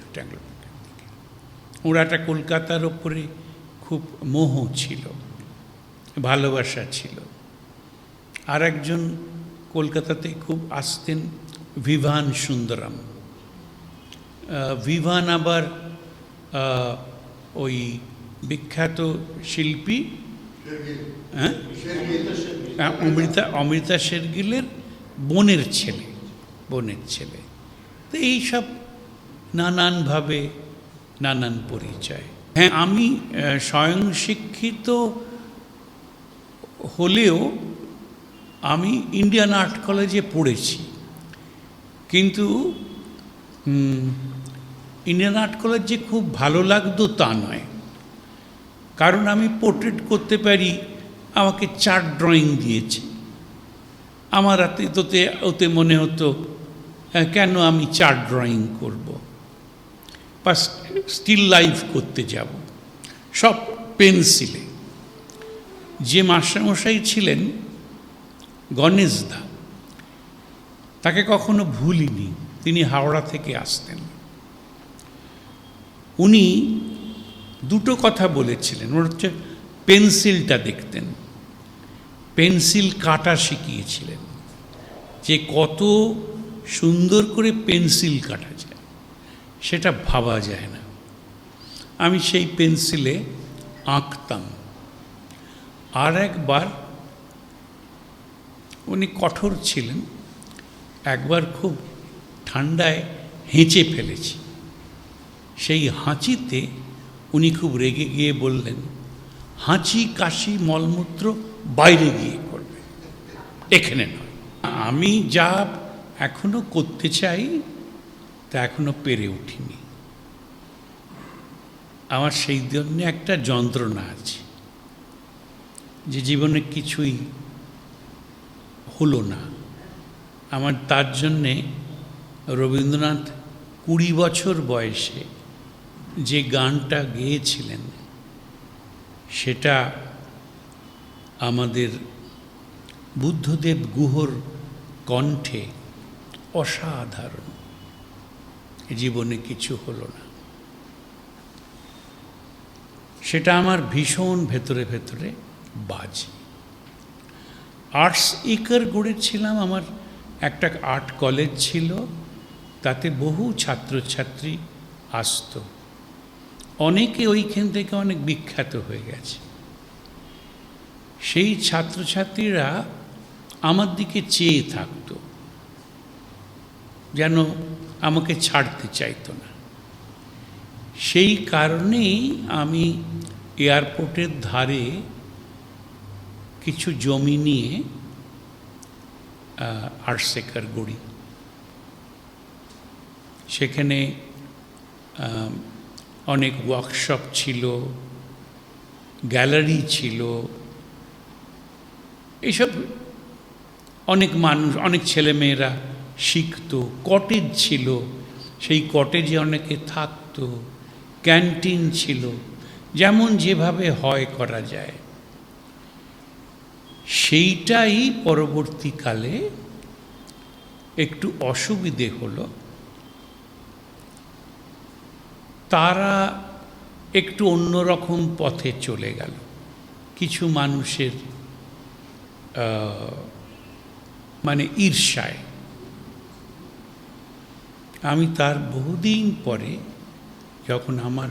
ওরাটা কলকাতার ওপরে খুব মোহ ছিল, ভালোবাসা ছিল। আর একজন কলকাতাতে খুব আসতেন, ভিভান সুন্দরম। ভিভান আবার ওই বিখ্যাত শিল্পী, হ্যাঁ, অমৃতা শেরগিলের বোনের ছেলে। তো এইসব নানানভাবে নানান পরিচয়। হ্যাঁ, আমি স্বয়ং শিক্ষিত হলেও আমি ইন্ডিয়ান আর্ট কলেজে পড়েছি, কিন্তু ইন্ডিয়ান আর্ট কলেজ যে খুব ভালো লাগতো তা নয়। কারণ আমি পোর্ট্রেট করতে পারি, আমাকে চার্ট ড্রয়িং দিয়েছে। আমার ওতে মনে হতো কেন আমি চার্ট ড্রয়িং করব, বা স্টিল লাইফ করতে যাব, সব পেন্সিলে। যে মাস্টারমশাই ছিলেন গণেশদা, তাকে কখনো ভুলিনি। তিনি হাওড়া থেকে আসতেন। উনি দুটো কথা বলেছিলেন। ওর হচ্ছে পেন্সিলটা দেখতেন, পেন্সিল কাটা শিখিয়েছিলেন, যে কত সুন্দর করে পেন্সিল কাটা যায় সেটা ভাবা যায় না। আমি সেই পেন্সিলে আঁকতাম। আর একবার উনি কঠোর ছিলেন, একবার খুব ঠান্ডায় হেঁচে ফেলেছি। সেই হাঁচিতে উনি খুব রেগে গিয়ে বললেন, হাঁচি কাশি মলমূত্র বাইরে গিয়ে করবে, এখানে নয়। আমি যা এখনো করতে চাই তা এখনো পেরে উঠিনি। আমার সেই জন্য একটা যন্ত্রণা আছে যে জীবনে কিছুই হলো না আমার। তার জন্যে রবীন্দ্রনাথ 20 বছর বয়সে যে গানটা গেয়েছিলেন সেটা আমাদের বুদ্ধদেব গুহর কণ্ঠে অসাধারণ। জীবনে কিছু হলো না, সেটা আমার ভীষণ ভেতরে ভেতরে বাজে। আর্টস একর গড়েছিলাম, আমার একটা আর্ট কলেজ ছিল, তাতে বহু ছাত্রছাত্রী আসতো, অনেকে ওইখান থেকে অনেক বিখ্যাত হয়ে গেছে। সেই ছাত্রছাত্রীরা আমার দিকে চেয়ে থাকতো, যেন আমাকে ছাড়তে চাইতো না। সেই কারণেই আমি এয়ারপোর্টের ধারে কিছু জমি নিয়ে আর্টস একর গড়ি। সেখানে অনেক ওয়ার্কশপ ছিল, গ্যালারি ছিল, এইসব অনেক মানুষ, অনেক ছেলেমেয়েরা শিখতো। কটেজ ছিল, সেই কটেজে অনেকে থাকতো, ক্যান্টিন ছিল, যেমন যেভাবে হয় করা যায়। সেইটাই পরবর্তীকালে একটু অসুবিধে হলো। তারা একটু অন্যরকম পথে চলে গেল, কিছু মানুষের মানে ঈর্ষায়। আমি তার বহুদিন পরে, যখন আমার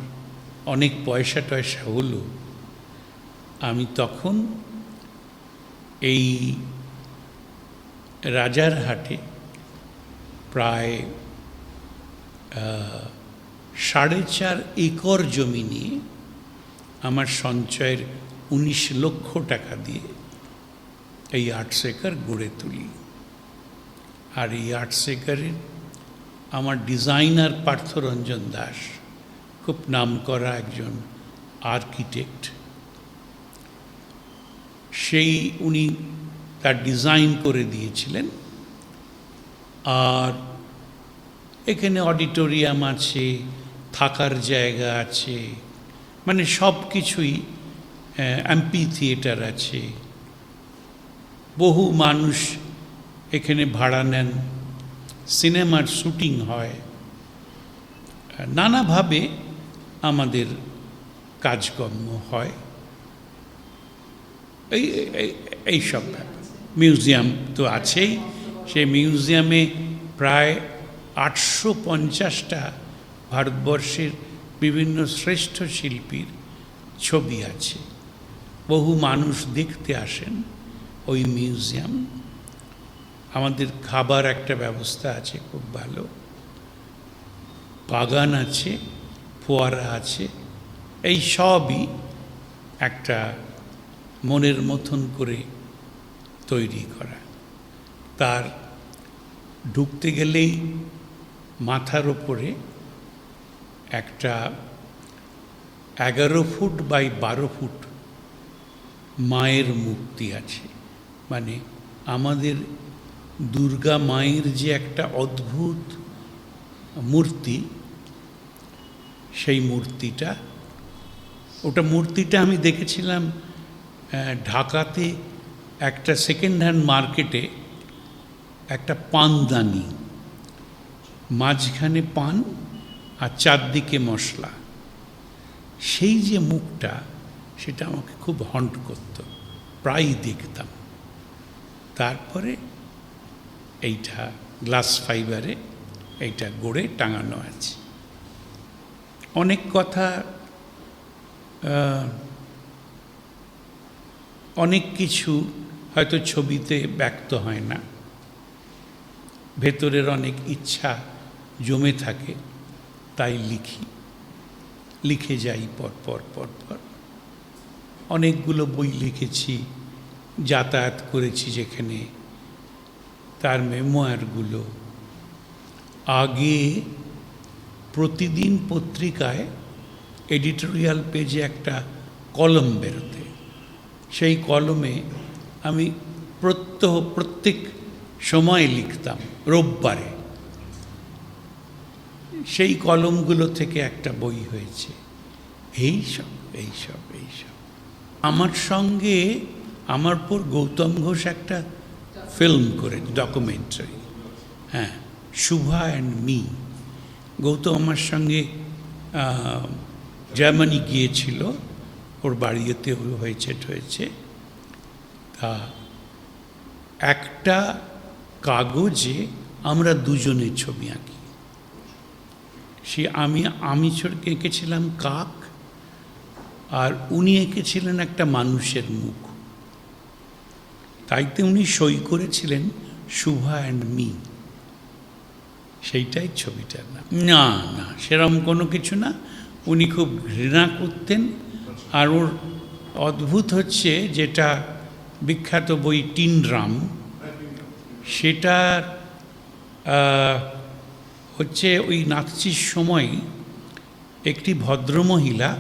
অনেক পয়সা টয়সা হলো, আমি তখন এই রাজারহাটে প্রায় 4.5 একর জমি নিয়ে আমার সঞ্চয়ের 19 লক্ষ টাকা দিয়ে এই আর্টস একর গড়ে তুলি। আর এই আর্টস একরের আমার ডিজাইনার পার্থরঞ্জন দাস, খুব নামকরা একজন আর্কিটেক্ট, সেই উনি তার ডিজাইন করে দিয়েছিলেন। আর এখানে অডিটোরিয়াম আছে, থাকার জায়গা আছে, মানে সব কিছুই, অ্যাম্পি থিয়েটার আছে, বহু মানুষ এখানে ভাড়া নেন, সিনেমার শুটিং হয়, নানাভাবে আমাদের কাজকর্ম হয়। এইসব মিউজিয়াম তো আছেই। সেই মিউজিয়ামে প্রায় 850টা ভারতবর্ষের বিভিন্ন শ্রেষ্ঠ শিল্পীর ছবি আছে। বহু মানুষ দেখতে আসেন ওই মিউজিয়াম। আমাদের খাবার একটা ব্যবস্থা আছে খুব ভালো, বাগান আছে, ফোয়ারা আছে, এই সবই একটা মনের মতন করে তৈরি করা। তার ঢুকতে গেলেই মাথার ওপরে একটা 11 ফুট বাই 12 ফুট মায়ের মূর্তি আছে। মানে আমাদের দুর্গা মায়ের যে একটা অদ্ভুত মূর্তি, সেই মূর্তিটা, ওটা মূর্তিটা আমি দেখেছিলাম ঢাকাতে একটা সেকেন্ড হ্যান্ড মার্কেটে, একটা পানদানি, মাঝখানে পান আর চারদিকে মশলা, সেই যে মুখটা, সেটা আমাকে খুব হন্ট করত, প্রায়ই দেখতাম। তারপরে এইটা গ্লাস ফাইবারে এইটা গড়ে টাঙানো আছে। অনেক কথা, অনেক কিছু হয়তো ছবিতে ব্যক্ত হয় না, ভেতরের অনেক ইচ্ছা জমে থাকে, তাই লিখে যাই পর পর পর পর। অনেকগুলো বই লিখেছি, যাতায়াত করেছি যেখানে, তার মেমোয়ারগুলো। আগে প্রতিদিন পত্রিকায় এডিটোরিয়াল পেজে একটা কলম বেরোতে, সেই কলমে আমি প্রত্যেক সময় লিখতাম রোববারে। সেই কলমগুলো থেকে একটা বই হয়েছে। এইসব আমার সঙ্গে আমার পর গৌতম ঘোষ একটা ফিল্ম করে, ডকুমেন্টারি, হ্যাঁ, শুভা অ্যান্ড মি। গৌতম আমার সঙ্গে জার্মানি গিয়েছিল, ওর বাড়িতে হয়েছে। তা একটা কাগজে আমরা দুজনের ছবি আঁকি। সে আমি এঁকেছিলাম কাক, আর উনি এঁকেছিলেন একটা মানুষের মুখ। তাইতে উনি সই করেছিলেন শুভা অ্যান্ড মি। সেইটাই ছবিটার নাম। না না, সেরকম কোনো কিছু না। উনি খুব ঘৃণা করতেন। আর ওর অদ্ভুত হচ্ছে, যেটা বিখ্যাত বই টিন ড্রাম, সেটার হচ্ছে ওই নাৎসির সময় একটি ভদ্রমহিলা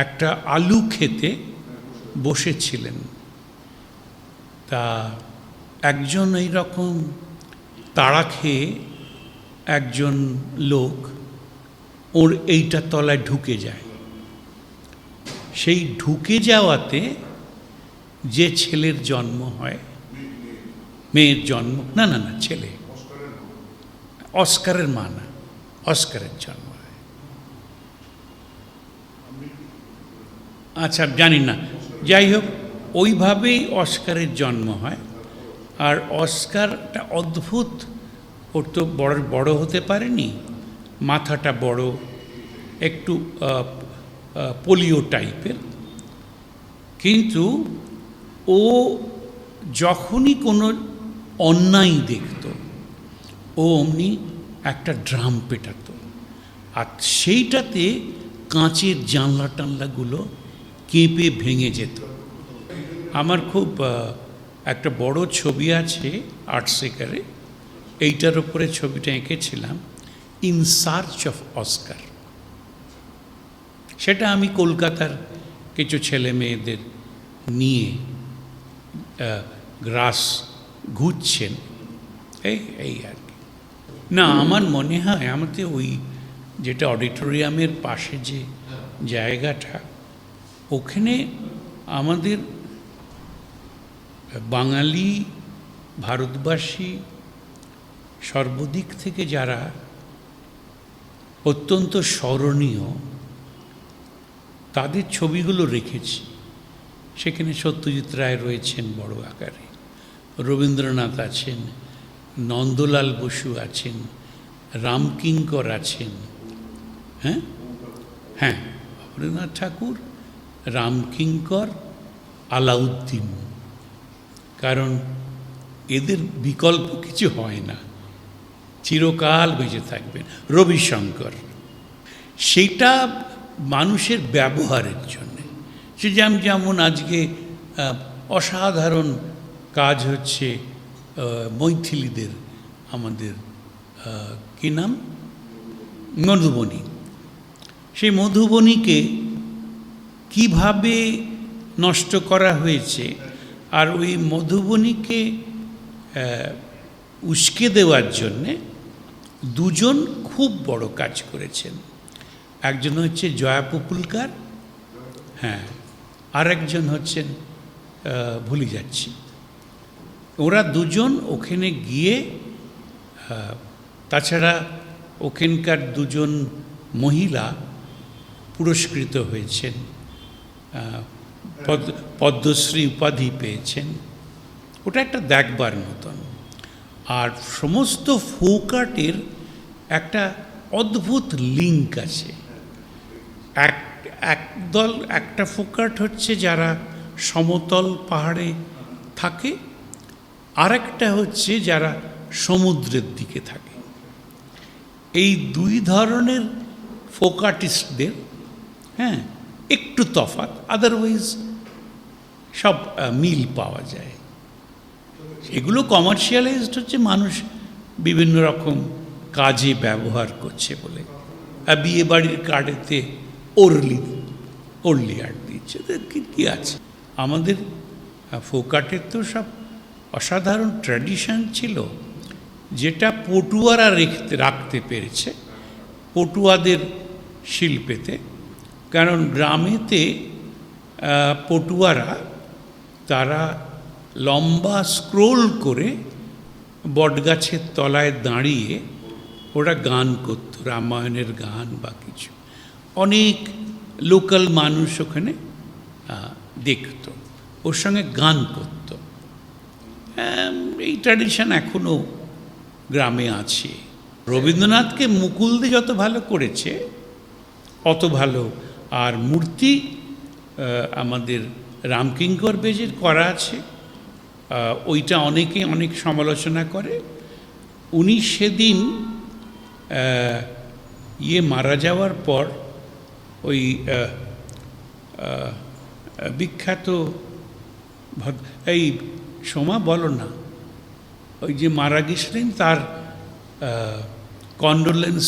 একটা আলু খেতে বসেছিলেন। তা একজন এইরকম তাড়া খেয়ে একজন লোক ওর এইটা তলায় ঢুকে যায়। সেই ঢুকে যাওয়াতে যে ছেলের জন্ম হয়, মেয়ের জন্ম, না না না, ছেলে, অস্কারের মা না, অস্কারের জন্ম হয়। আচ্ছা, জানি না, যাই হোক, ওইভাবেই অস্কারের জন্ম হয়। আর অস্কারটা অদ্ভুত, ওর তো বড় হতে পারেনি, মাথাটা বড়, একটু পোলিও টাইপের। কিন্তু ও যখনই কোনো অন্যায় দেখত, ও অমনি একটা ড্রাম পেটাতো, আর সেইটাতে কাঁচের জানলা টানলাগুলো কেঁপে ভেঙে যেত। আমার খুব একটা বড় ছবি আছে আর্ট সেকারে, এইটার উপরে ছবিটা এঁকেছিলাম, ইন সার্চ অফ অস্কার। সেটা আমি কলকাতার কিছু ছেলে মেয়েদের নিয়ে গ্রাস ঘুরছেন, এই আর কি। না, আমার মনে হয় আমাদের ওই যেটা অডিটোরিয়ামের পাশে যে জায়গাটা, ওখানে আমাদের বাঙালি, ভারতবাসী সর্বদিক থেকে যারা অত্যন্ত স্মরণীয়, তাদের ছবিগুলো রেখেছি। সেখানে সত্যজিৎ রায় রয়েছেন বড় আকারে, রবীন্দ্রনাথ আছেন, নন্দলাল বসু আছেন, রামকিঙ্কর আছেন, হ্যাঁ হ্যাঁ, রবীন্দ্রনাথ ঠাকুর, রামকিঙ্কর, আলাউদ্দিন। কারণ এদের বিকল্প কিছু হয় না, চিরকাল বেঁচে থাকবেন। রবিশঙ্কর, সেটা মানুষের ব্যবহারের জন্যে। সে যেমন আজকে অসাধারণ কাজ হচ্ছে মৈথিলীদের, আমাদের কী নাম, মধুবনী। সেই মধুবনীকে কিভাবে নষ্ট করা হয়েছে, আর ওই মধুবনীকে উস্কে দেওয়ার জন্যে দুজন খুব বড় কাজ করেছেন। একজন হচ্ছে জয়া পুপুলকার, হ্যাঁ, আর একজন হচ্ছেন ভুলে যাচ্ছি। ওরা দুজন ওখানে গিয়ে, তাছাড়া ওখানকার দুজন মহিলা পুরস্কৃত হয়েছেন, পদ্মশ্রী উপাধি পেয়েছেন। ওটা একটা দেখবার মতন। আর সমস্ত ফোক আর্টের একটা অদ্ভুত লিঙ্ক আছে। একদল, একটা ফোক আর্ট হচ্ছে যারা সমতল পাহাড়ে থাকে, আরেকটা হচ্ছে যারা সমুদ্রের দিকে থাকে। এই দুই ধরনের ফোক আর্টিস্টদের হ্যাঁ একটু তফাৎ, আদারওয়াইজ সব মিল পাওয়া যায়। এগুলো কমার্শিয়ালাইজড হচ্ছে, মানুষ বিভিন্ন রকম কাজে ব্যবহার করছে বলে। বিয়ে বাড়ির কার্ডেতে ওরলি আর্ট দিচ্ছে, কি আছে। আমাদের ফোক আর্টের তো সব অসাধারণ ট্র্যাডিশন ছিল, যেটা পটুয়ারা রাখতে পেরেছে পটুয়াদের শিল্পেতে। কারণ গ্রামেতে পটুয়ারা তারা লম্বা স্ক্রোল করে বটগাছের তলায় দাঁড়িয়ে ওরা গান করতো, রামায়ণের গান বা কিছু। অনেক লোকাল মানুষ ওখানে দেখতো, ওর সঙ্গে গান করত। এই ট্র্যাডিশন এখনও গ্রামে আছে। রবীন্দ্রনাথকে মুকুলদে যত ভালো করেছে অত ভালো আর মূর্তি আমাদের রামকিঙ্কর বেজের করা আছে। ওইটা অনেকে অনেক সমালোচনা করে। উনি সেদিন মারা যাওয়ার পর ওই বিখ্যাত এই সোমা বলো না, ওই যে মারা গেছিলেন তার কন্ডোলেন্স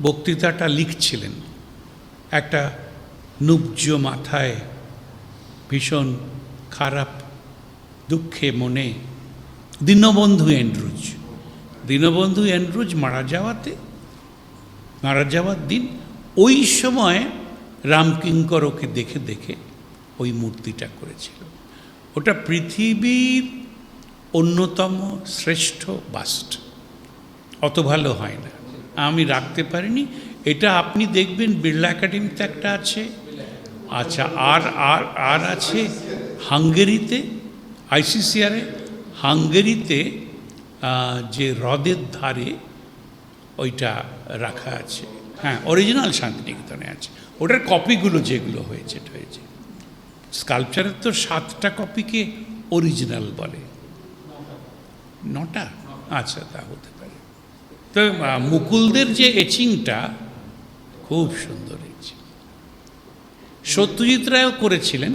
বক্তৃতাটা লিখছিলেন একটা নুব্জ মাথায়, ভীষণ খারাপ দুঃখে মনে। দীনবন্ধু অ্যান্ড্রুজ মারা যাওয়ার দিন ওই সময় রামকিঙ্কর ওকে দেখে দেখে ওই মূর্তিটা করেছিল। ওটা পৃথিবীর অন্যতম শ্রেষ্ঠ বাস্ট, অত ভালো হয় না, আমি রাখতে পারিনি। এটা আপনি দেখবেন বিড়লা একাডেমিতে একটা আছে। আচ্ছা, আর আছে হাঙ্গেরিতে, আইসিসিআরে হাঙ্গেরিতে যে হ্রদের ধারে ওইটা রাখা আছে। হ্যাঁ, অরিজিনাল শান্তিনিকেতনে আছে। ওটার কপিগুলো যেগুলো হয়েছে স্কাল্পচারের তো 7টা কপিকে অরিজিনাল বলে, 9টা। আচ্ছা, তা হতে পারে। তো মুকুলদের যে এচিংটা খুব সুন্দর হয়েছে। সত্যজিৎ রায়ও করেছিলেন।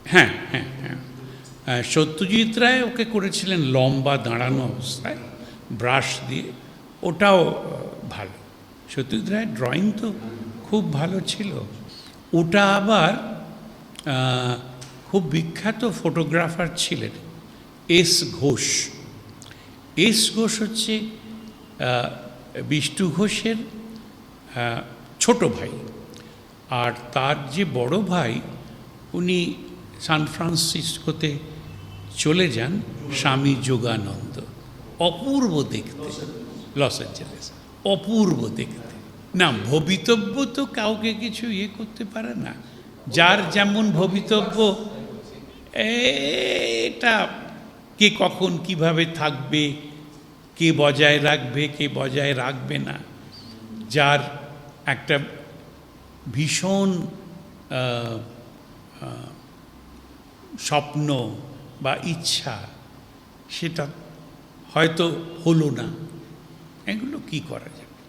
হ্যাঁ, সত্যজিৎ রায় ওকে করেছিলেন লম্বা দাঁড়ানো অবস্থায় ব্রাশ দিয়ে, ওটাও ভালো। সত্যজিৎ রায়ের ড্রয়িং তো খুব ভালো ছিল। ওটা আবার খুব বিখ্যাত ফটোগ্রাফার ছিলেন এস ঘোষ। হচ্ছে বিষ্ণু ঘোষের ছোট ভাই, আর তার যে বড় ভাই উনি সান ফ্রান্সিসকোতে চলে যান, স্বামী যোগানন্দ। অপূর্ব দেখতে, লস অ্যাঞ্জেলেস, অপূর্ব দেখতে। না, ভবিতব্য তো কাউকে কিছু করতে পারে না, যার যেমন ভবিতব্য এটা কে কখন কিভাবে থাকবে, কে বজায় রাখবে, কে বজায় রাখবে না, যার একটা ভীষণ স্বপ্ন বা ইচ্ছা, সেটা হয়তো হলো না, এগুলো কি করা যাবে?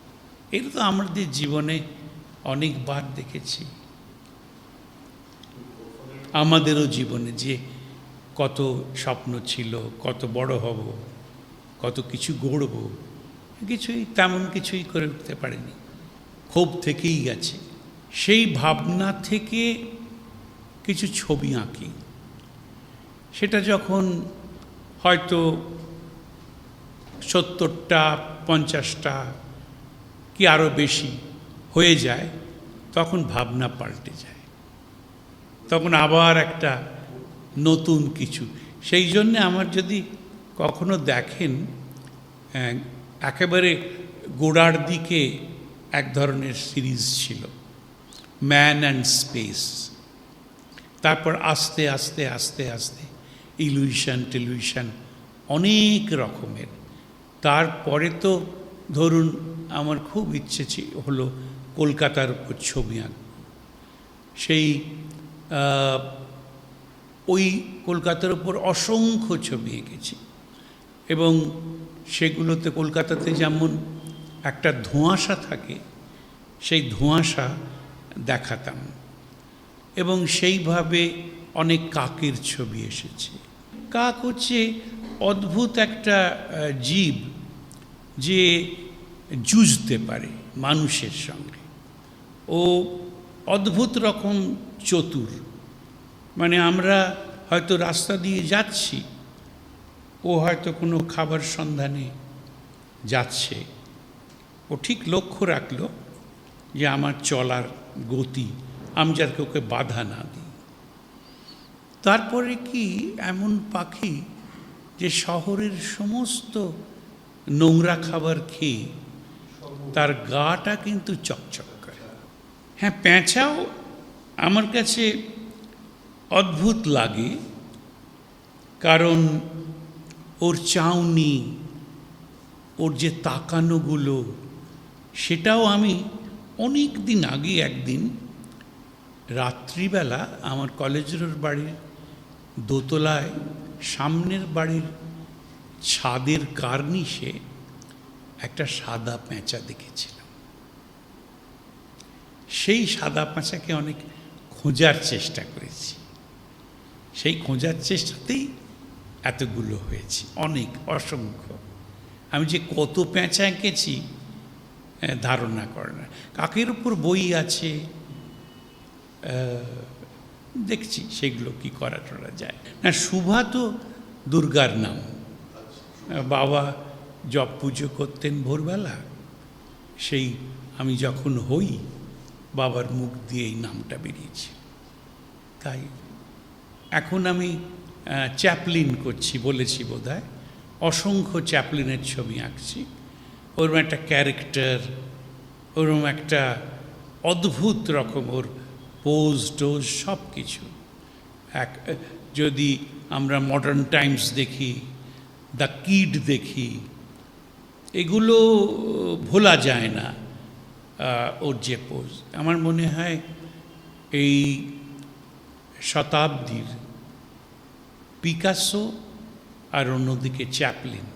এটা তো আমাদের জীবনে অনেকবার দেখেছি। আমাদেরও জীবনে যে কত স্বপ্ন ছিল, কত বড় হব, কত কিছু গড়ব, তেমন কিছুই করে উঠতে পারেনি, ক্ষোভ থেকেই গেছে। সেই ভাবনা থেকে কিছু ছবি আঁকি। সেটা যখন হয়তো 70টা 50টা কি আরও বেশি হয়ে যায়, তখন ভাবনা পাল্টে যায়, তখন আবার একটা নতুন কিছু। সেই জন্যে আমার যদি কখনো দেখেন, একেবারে গোড়ার দিকে এক ধরনের সিরিজ ছিল ম্যান অ্যান্ড স্পেস, তারপর আস্তে আস্তে আস্তে আস্তে টেলিভিশন অনেক রকমের। তারপরে তো ধরুন আমার খুব ইচ্ছে হলো কলকাতার উপর ছবি আঁকব। সেই ওই কলকাতার উপর অসংখ্য ছবি এঁকেছি। এবং সেগুলোতে কলকাতাতে যেমন একটা ধোঁয়াশা থাকে, সেই ধোঁয়াশা দেখাতাম। এবং সেইভাবে অনেক কাকের ছবি এসেছে। কাক হচ্ছে অদ্ভুত একটা জীব, যে যুঝতে পারে মানুষের সঙ্গে। ও অদ্ভুত রকম চতুর। মানে আমরা হয়তো রাস্তা দিয়ে যাচ্ছি, ও হয়তো কোনো খাবার সন্ধানে যাচ্ছে, ও ঠিক লক্ষ্য রাখলো যে আমার চলার গতি, আমি যাতে ওকে বাধা না দিই। তারপরে কি এমন পাখি যে শহরের সমস্ত নোংরা খাবার খেয়ে তার গাটা কিন্তু চকচক করে। হ্যাঁ, পেঁচাও আমার কাছে অদ্ভুত লাগে, কারণ ওর চাউনি, ওর যে তাকানোগুলো, সেটাও আমি অনেক দিন আগে একদিন রাত্রিবেলা আমার কলেজের বাড়ির দোতলায় সামনের বাড়ির ছাদের কার্নিশে একটা সাদা পেঁচা দেখেছিলাম। সেই সাদা পেঁচাকে অনেক খোঁজার চেষ্টা করেছি, সেই খোঁজার চেষ্টাতেই এতগুলো হয়েছে, অনেক, অসংখ্য। আমি যে কত পেঁচা এঁকেছি ধারণা করে না। কাকের উপর বই আছে, দেখছি সেগুলো কি করা যায় না। শুভা তো দুর্গার নাম, বাবা জপ পুজো করতেন ভোরবেলা, সেই আমি যখন হই বাবার মুখ দিয়ে এই নামটা বেরিয়েছে। তাই এখন আমি চ্যাপলিন করছি, বলেছি বোধহয়, অসংখ্য চ্যাপলিনের ছবি আঁকছি। ওরম একটা ক্যারেক্টার, ওরম একটা অদ্ভুত রকম ওর পোজ টোজ সব কিছু। যদি আমরা মডার্ন টাইমস দেখি, দ্য কিড দেখি, এগুলো ভোলা যায় না ওর যে পোজ। আমার মনে হয় এই শতাব্দীর পিকাসো আর অন্যদিকে চ্যাপলিন,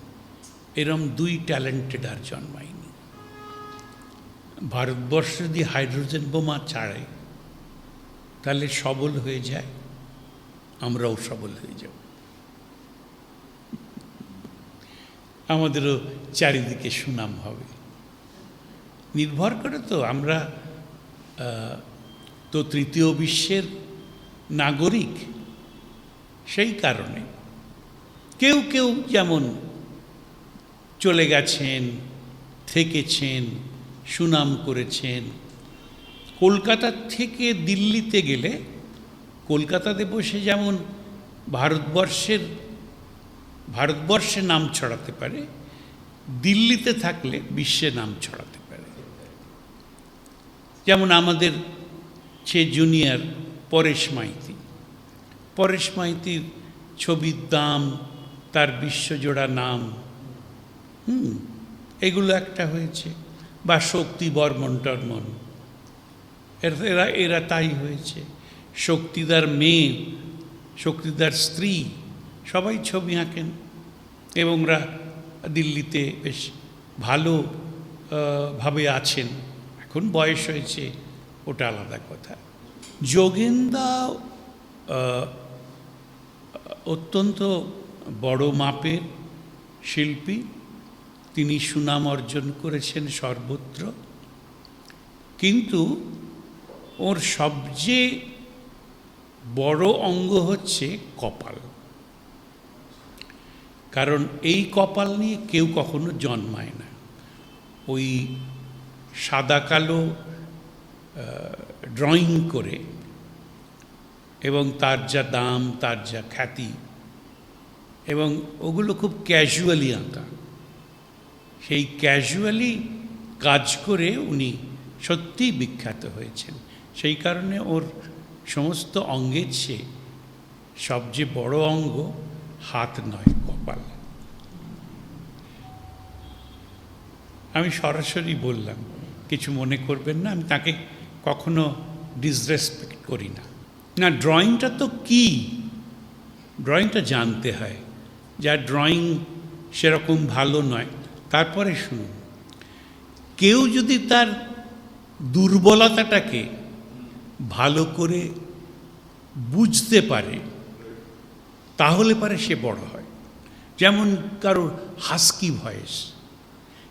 এরম দুই ট্যালেন্টেড আর জন্মায়নি। ভারতবর্ষ যদি হাইড্রোজেন বোমা ছাড়ে তাহলে সবল হয়ে যায়, আমরাও সবল হয়ে যাব। আমাদেরও চারিদিকে সুনাম হবে। নির্ভর করে তো, আমরা তো তৃতীয় বিশ্বের নাগরিক। সেই কারণে কেউ কেউ যেমন চলে গেছেন, থেকেছেন, সুনাম করেছেন। কলকাতা থেকে দিল্লিতে গেলে কলকাতাতে বসে যেমন ভারতবর্ষে নাম ছড়াতে পারে, দিল্লিতে থাকলে বিশ্বে নাম ছড়াতে পারে। যেমন আমাদের সে জুনিয়র পরেশ মাইতির ছবির দাম, তার বিশ্বজোড়া নাম, এগুলো একটা হয়েছে। বা শক্তি বর্মন টর্মন, এরা তাই হয়েছে। শক্তিদার মেয়ে, শক্তিদার স্ত্রী, সবাই ছবি আঁকেন এবং ওরা দিল্লিতে বেশ ভালো ভাবে আছেন। এখন বয়স হয়েছে, ওটা আলাদা কথা। যোগেনদা অত্যন্ত বড় মাপের শিল্পী, তিনি সুনাম অর্জন করেছেন সর্বত্র। কিন্তু ওর সবচেয়ে বড় অঙ্গ হচ্ছে কপাল। কারণ এই কপাল নিয়ে কেউ কখনো জন্মায় না। ওই সাদা কালো ড্রয়িং করে এবং তার যা দাম, তার যা খ্যাতি, এবং ওগুলো খুব ক্যাজুয়ালি আঁকা। সেই ক্যাজুয়ালি কাজ করে উনি সত্যিই বিখ্যাত হয়েছেন। সেই কারণে ওর সমস্ত অঙ্গের চেয়ে সবচেয়ে বড় অঙ্গ হাত নয়, কপাল। আমি সরাসরি বললাম, কিছু মনে করবেন না, আমি তাকে কখনো ডিসরেসপেক্ট করি না। না, ড্রয়িংটা তো কি, ড্রয়িংটা জানতে হয়। যার ড্রয়িং সেরকম ভালো নয়। তারপরে শুনুন, কেউ যদি তার দুর্বলতাটাকে ভালো করে বুঝতে পারে তাহলে পারে সে বড় হয়। যেমন কারোর হাস্কি ভয়েস,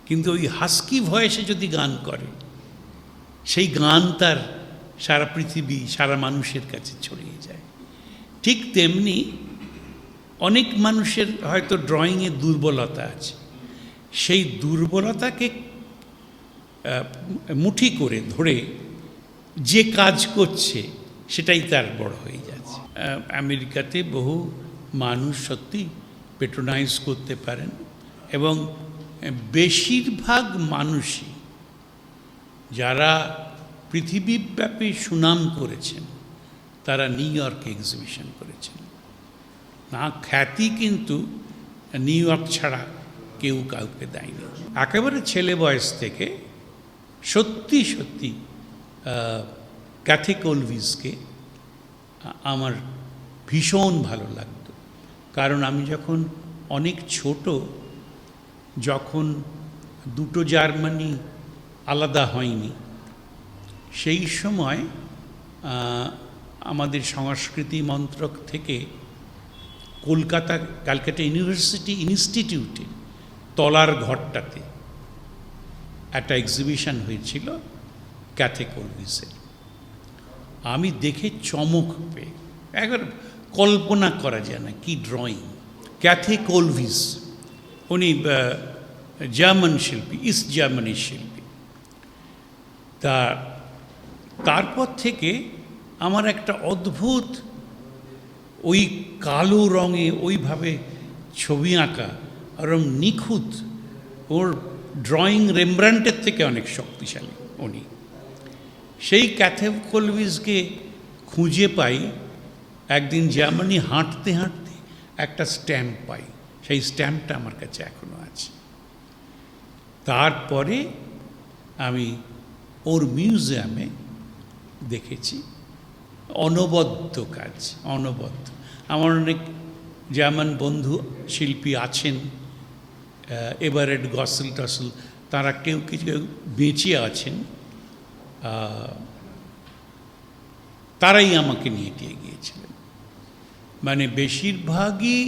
কিন্তু ওই হাস্কি ভয়েসে যদি গান করে সেই গান তার সারা পৃথিবী, সারা মানুষের কাছে ছড়িয়ে যায়। ঠিক তেমনি অনেক মানুষের হয়তো ড্রয়িংয়ে দুর্বলতা আছে, সেই দুর্বলতাকে মুঠি করে ধরে যে কাজ করছে সেটাই তার বড় হয়ে যাচ্ছে। আমেরিকাতে বহু মানুষ সত্যি পেট্রোনাইজ করতে পারেন, এবং বেশিরভাগ মানুষই যারা পৃথিবীব্যাপী সুনাম করেছেন তারা নিউ ইয়র্কে এক্সিবিশন করেছেন। না, খ্যাতি কিন্তু নিউ ইয়র্ক ছাড়া কেউ কাউকে দেয়নি। একেবারে ছেলে বয়স থেকে সত্যি সত্যি ক্যাথি কলভিসকে আমার ভীষণ ভালো লাগতো। কারণ আমি যখন অনেক ছোট, যখন দুটো জার্মানি আলাদা হয়নি, সেই সময় আমাদের সংস্কৃতি মন্ত্রক থেকে ক্যালকাটা ইউনিভার্সিটি ইনস্টিটিউটে তলার ঘরটাতে একটা এক্সিবিশন হয়েছিল ক্যাথি কলভিসের। আমি দেখে চমক পেয়ে, একবার কল্পনা করা যায় না কি ড্রয়িং। ক্যাথি কলভিস উনি জার্মান শিল্পী, ইস্ট জার্মানির শিল্পী। তারপর থেকে আমার একটা অদ্ভুত ওই কালো রঙে ওইভাবে ছবি আঁকা, আরম নিখুঁত, ওর ড্রয়িং রেমব্রান্টের থেকে অনেক শক্তিশালী উনি। সেই ক্যাথি কলভিসকে খুঁজে পাই একদিন জার্মানি হাঁটতে হাঁটতে, একটা স্ট্যাম্প পাই, সেই স্ট্যাম্পটা আমার কাছে এখনও আছে। তারপরে আমি ওর মিউজিয়ামে দেখেছি অনবদ্য কাজ, অনবদ্য। আমার অনেক জার্মান বন্ধু শিল্পী আছেন, এভারেট গসল টসল, তারা কেউ কিছু বেঁচে আছেন, তারাই আমাকে নিয়ে দিয়ে গিয়েছিলেন। মানে বেশিরভাগই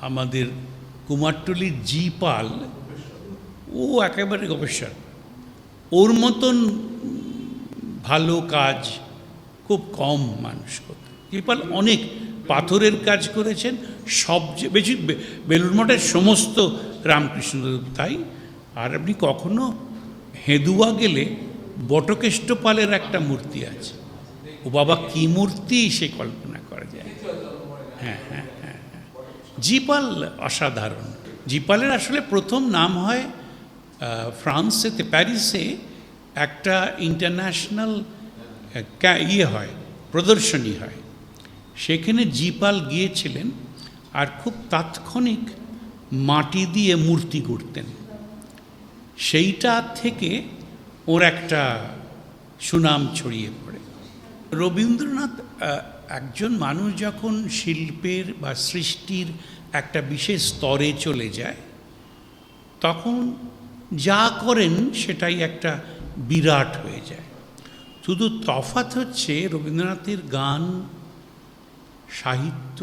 আমাদের কুমারটুলির জি পাল, ও একেবারে গবেষক, ওর মতন ভালো কাজ খুব কম মানুষ করতে। জি পাল অনেক পাথরের কাজ করেছেন, সবচেয়ে বেশি বেলুড় মঠের সমস্ত রামকৃষ্ণদেব তাই। আর আপনি কখনো হেদুয়া গেলে বটকেষ্ট পালের একটা মূর্তি আছে, ও বাবা কি মূর্তি, সে কল্পনা করা যায়। হ্যাঁ হ্যাঁ হ্যাঁ হ্যাঁ, জিপাল অসাধারণ। জিপালের আসলে প্রথম নাম হয় ফ্রান্সেতে, প্যারিসে একটা ইন্টারন্যাশনাল হয়, প্রদর্শনী হয়, সেখানে জিপাল গিয়েছিলেন আর খুব তাৎক্ষণিক মাটি দিয়ে মূর্তি করতেন। সেইটা থেকে ওর একটা সুনাম ছড়িয়ে পড়ে। রবীন্দ্রনাথ একজন মানুষ যখন শিল্পের বা সৃষ্টির একটা বিশেষ স্তরে চলে যায়, তখন যা করেন সেটাই একটা বিরাট হয়ে যায়। শুধু তফাৎ হচ্ছে রবীন্দ্রনাথের গান, সাহিত্য,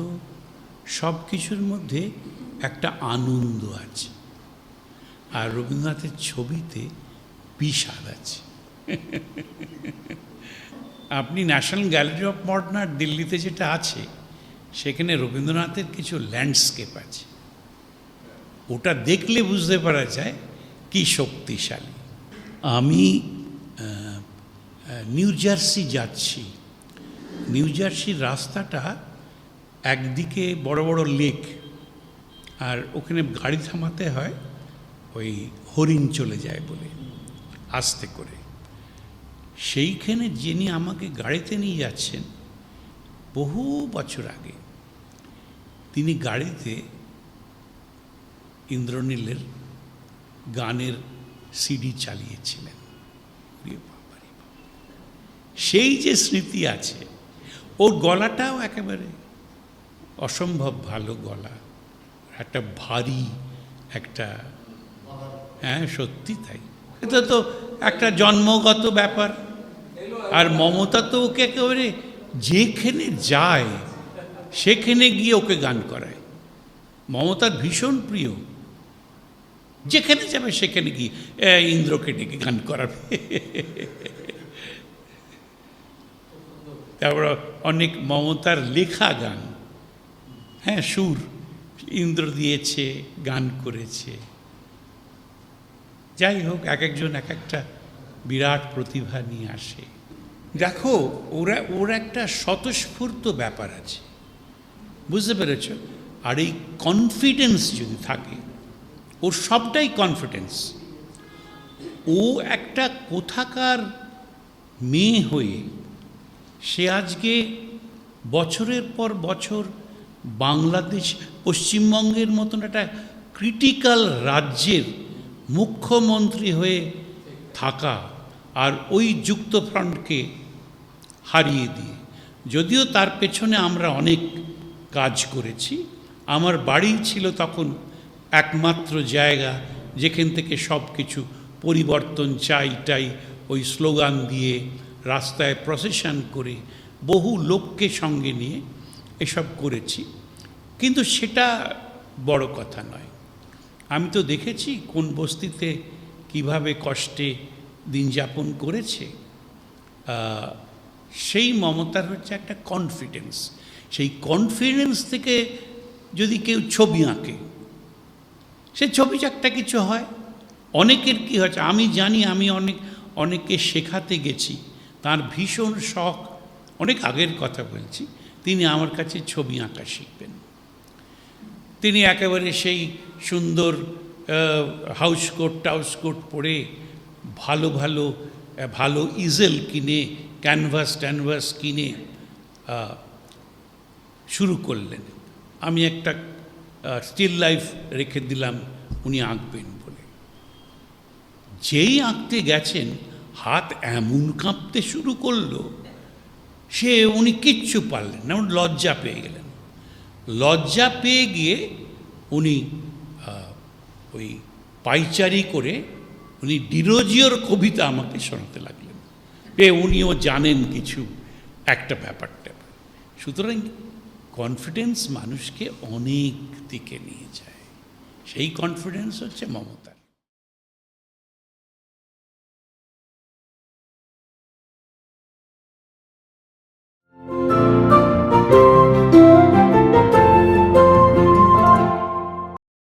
সব কিছুর মধ্যে একটা আনন্দ আছে, আর রবীন্দ্রনাথের ছবিতে বিষাদ আছে। আপনি national gallery of modern art দিল্লিতে যেটা আছে, সেখানে রবীন্দ্রনাথের কিছু ল্যান্ডস্কেপ আছে, ওটা দেখলে বুঝতে পারা যায় কি শক্তিশালী। আমি নিউ জার্সি যাচ্ছি, নিউ জার্সির রাস্তাটা একদিকে বড় বড় লেক, আর ওখানে গাড়ি থামাতে হয়, ওই হরিণ চলে যায় বলে আস্তে করে। সেইখানে যিনি আমাকে গাড়িতে নিয়ে যাচ্ছেন, বহু বছর আগে তিনি গাড়িতে ইন্দ্রনীলের গানের সিডি চালিয়েছিলেন। সেই যে স্মৃতি আছে, ওর গলাটাও একেবারে অসম্ভব ভালো গলা, একটা ভারী একটা, হ্যাঁ সত্যি তাই। এটা তো একটা জন্মগত ব্যাপার। আর মমতা তো ওকে একেবারে যেখানে যায় সেখানে গিয়ে ওকে গান করায়। মমতার ভীষণ প্রিয়, যেখানে যাবে সেখানে গিয়ে ইন্দ্রকে ডেকে গান করাবে। তারপর অনেক মমতার লেখা গান, হ্যাঁ সুর ইন্দ্র দিয়েছে, গান করেছে। যাই হোক, এক একজন এক একটা বিরাট প্রতিভা নিয়ে আসে। দেখো, ওর একটা স্বতঃস্ফূর্ত ব্যাপার আছে, বুঝতে পেরেছ? আর এই কনফিডেন্স যদি থাকে, ওর সবটাই কনফিডেন্স। ও একটা কোথাকার মেয়ে হয়ে সে আজকে বছরের পর বছর বাংলাদেশ, পশ্চিমবঙ্গের মতন একটা ক্রিটিক্যাল রাজ্যের মুখ্যমন্ত্রী হয়ে থাকা, আর ওই যুক্তফ্রন্টকে হারিয়ে দিয়ে। যদিও তার পেছনে আমরা অনেক কাজ করেছি। আমার বাড়ি ছিল তখন একমাত্র জায়গা যেখান থেকে সব কিছু পরিবর্তন চাই, ওই স্লোগান দিয়ে রাস্তায় প্রসেশন করে বহু লোককে সঙ্গে নিয়ে এসব করেছি। কিন্তু সেটা বড় কথা নয়। আমি তো দেখেছি কোন বস্তিতে কিভাবে কষ্টে দিন যাপন করেছে। সেই মমতার হচ্ছে একটা কনফিডেন্স। সেই কনফিডেন্স থেকে যদি কেউ ছবি আঁকে, সে ছবি একটা কিছু হয়। অনেকের কি হচ্ছে আমি জানি, আমি অনেককে শেখাতে গেছি, তার ভীষণ শখ, অনেক আগের কথা বলছি, তিনি আমার কাছে ছবি আঁকা শিখবেন। তিনি একেবারে সেই সুন্দর টাউস কোট পরে ভালো ইজেল কিনে, ক্যানভাস কিনে শুরু করলেন। আমি একটা স্টিল লাইফ রেখে দিলাম, উনি আঁকবেন বলে। যেই আঁকতে গেছেন, হাত এমন কাঁপতে শুরু করলো, উনি কিচ্ছু পারলেন না, লজ্জা পেয়ে গেলেন। লজ্জা পেয়ে গিয়ে উনি ওই পাইচারি করে উনি ডিরোজিওর কবিতা আমাকে শোনাতে লাগলেন। উনিও জানেন কিছু একটা ব্যাপারটা। সুতরাং কনফিডেন্স মানুষকে অনেক দিকে নিয়ে যায়। সেই কনফিডেন্স হচ্ছে মমতা।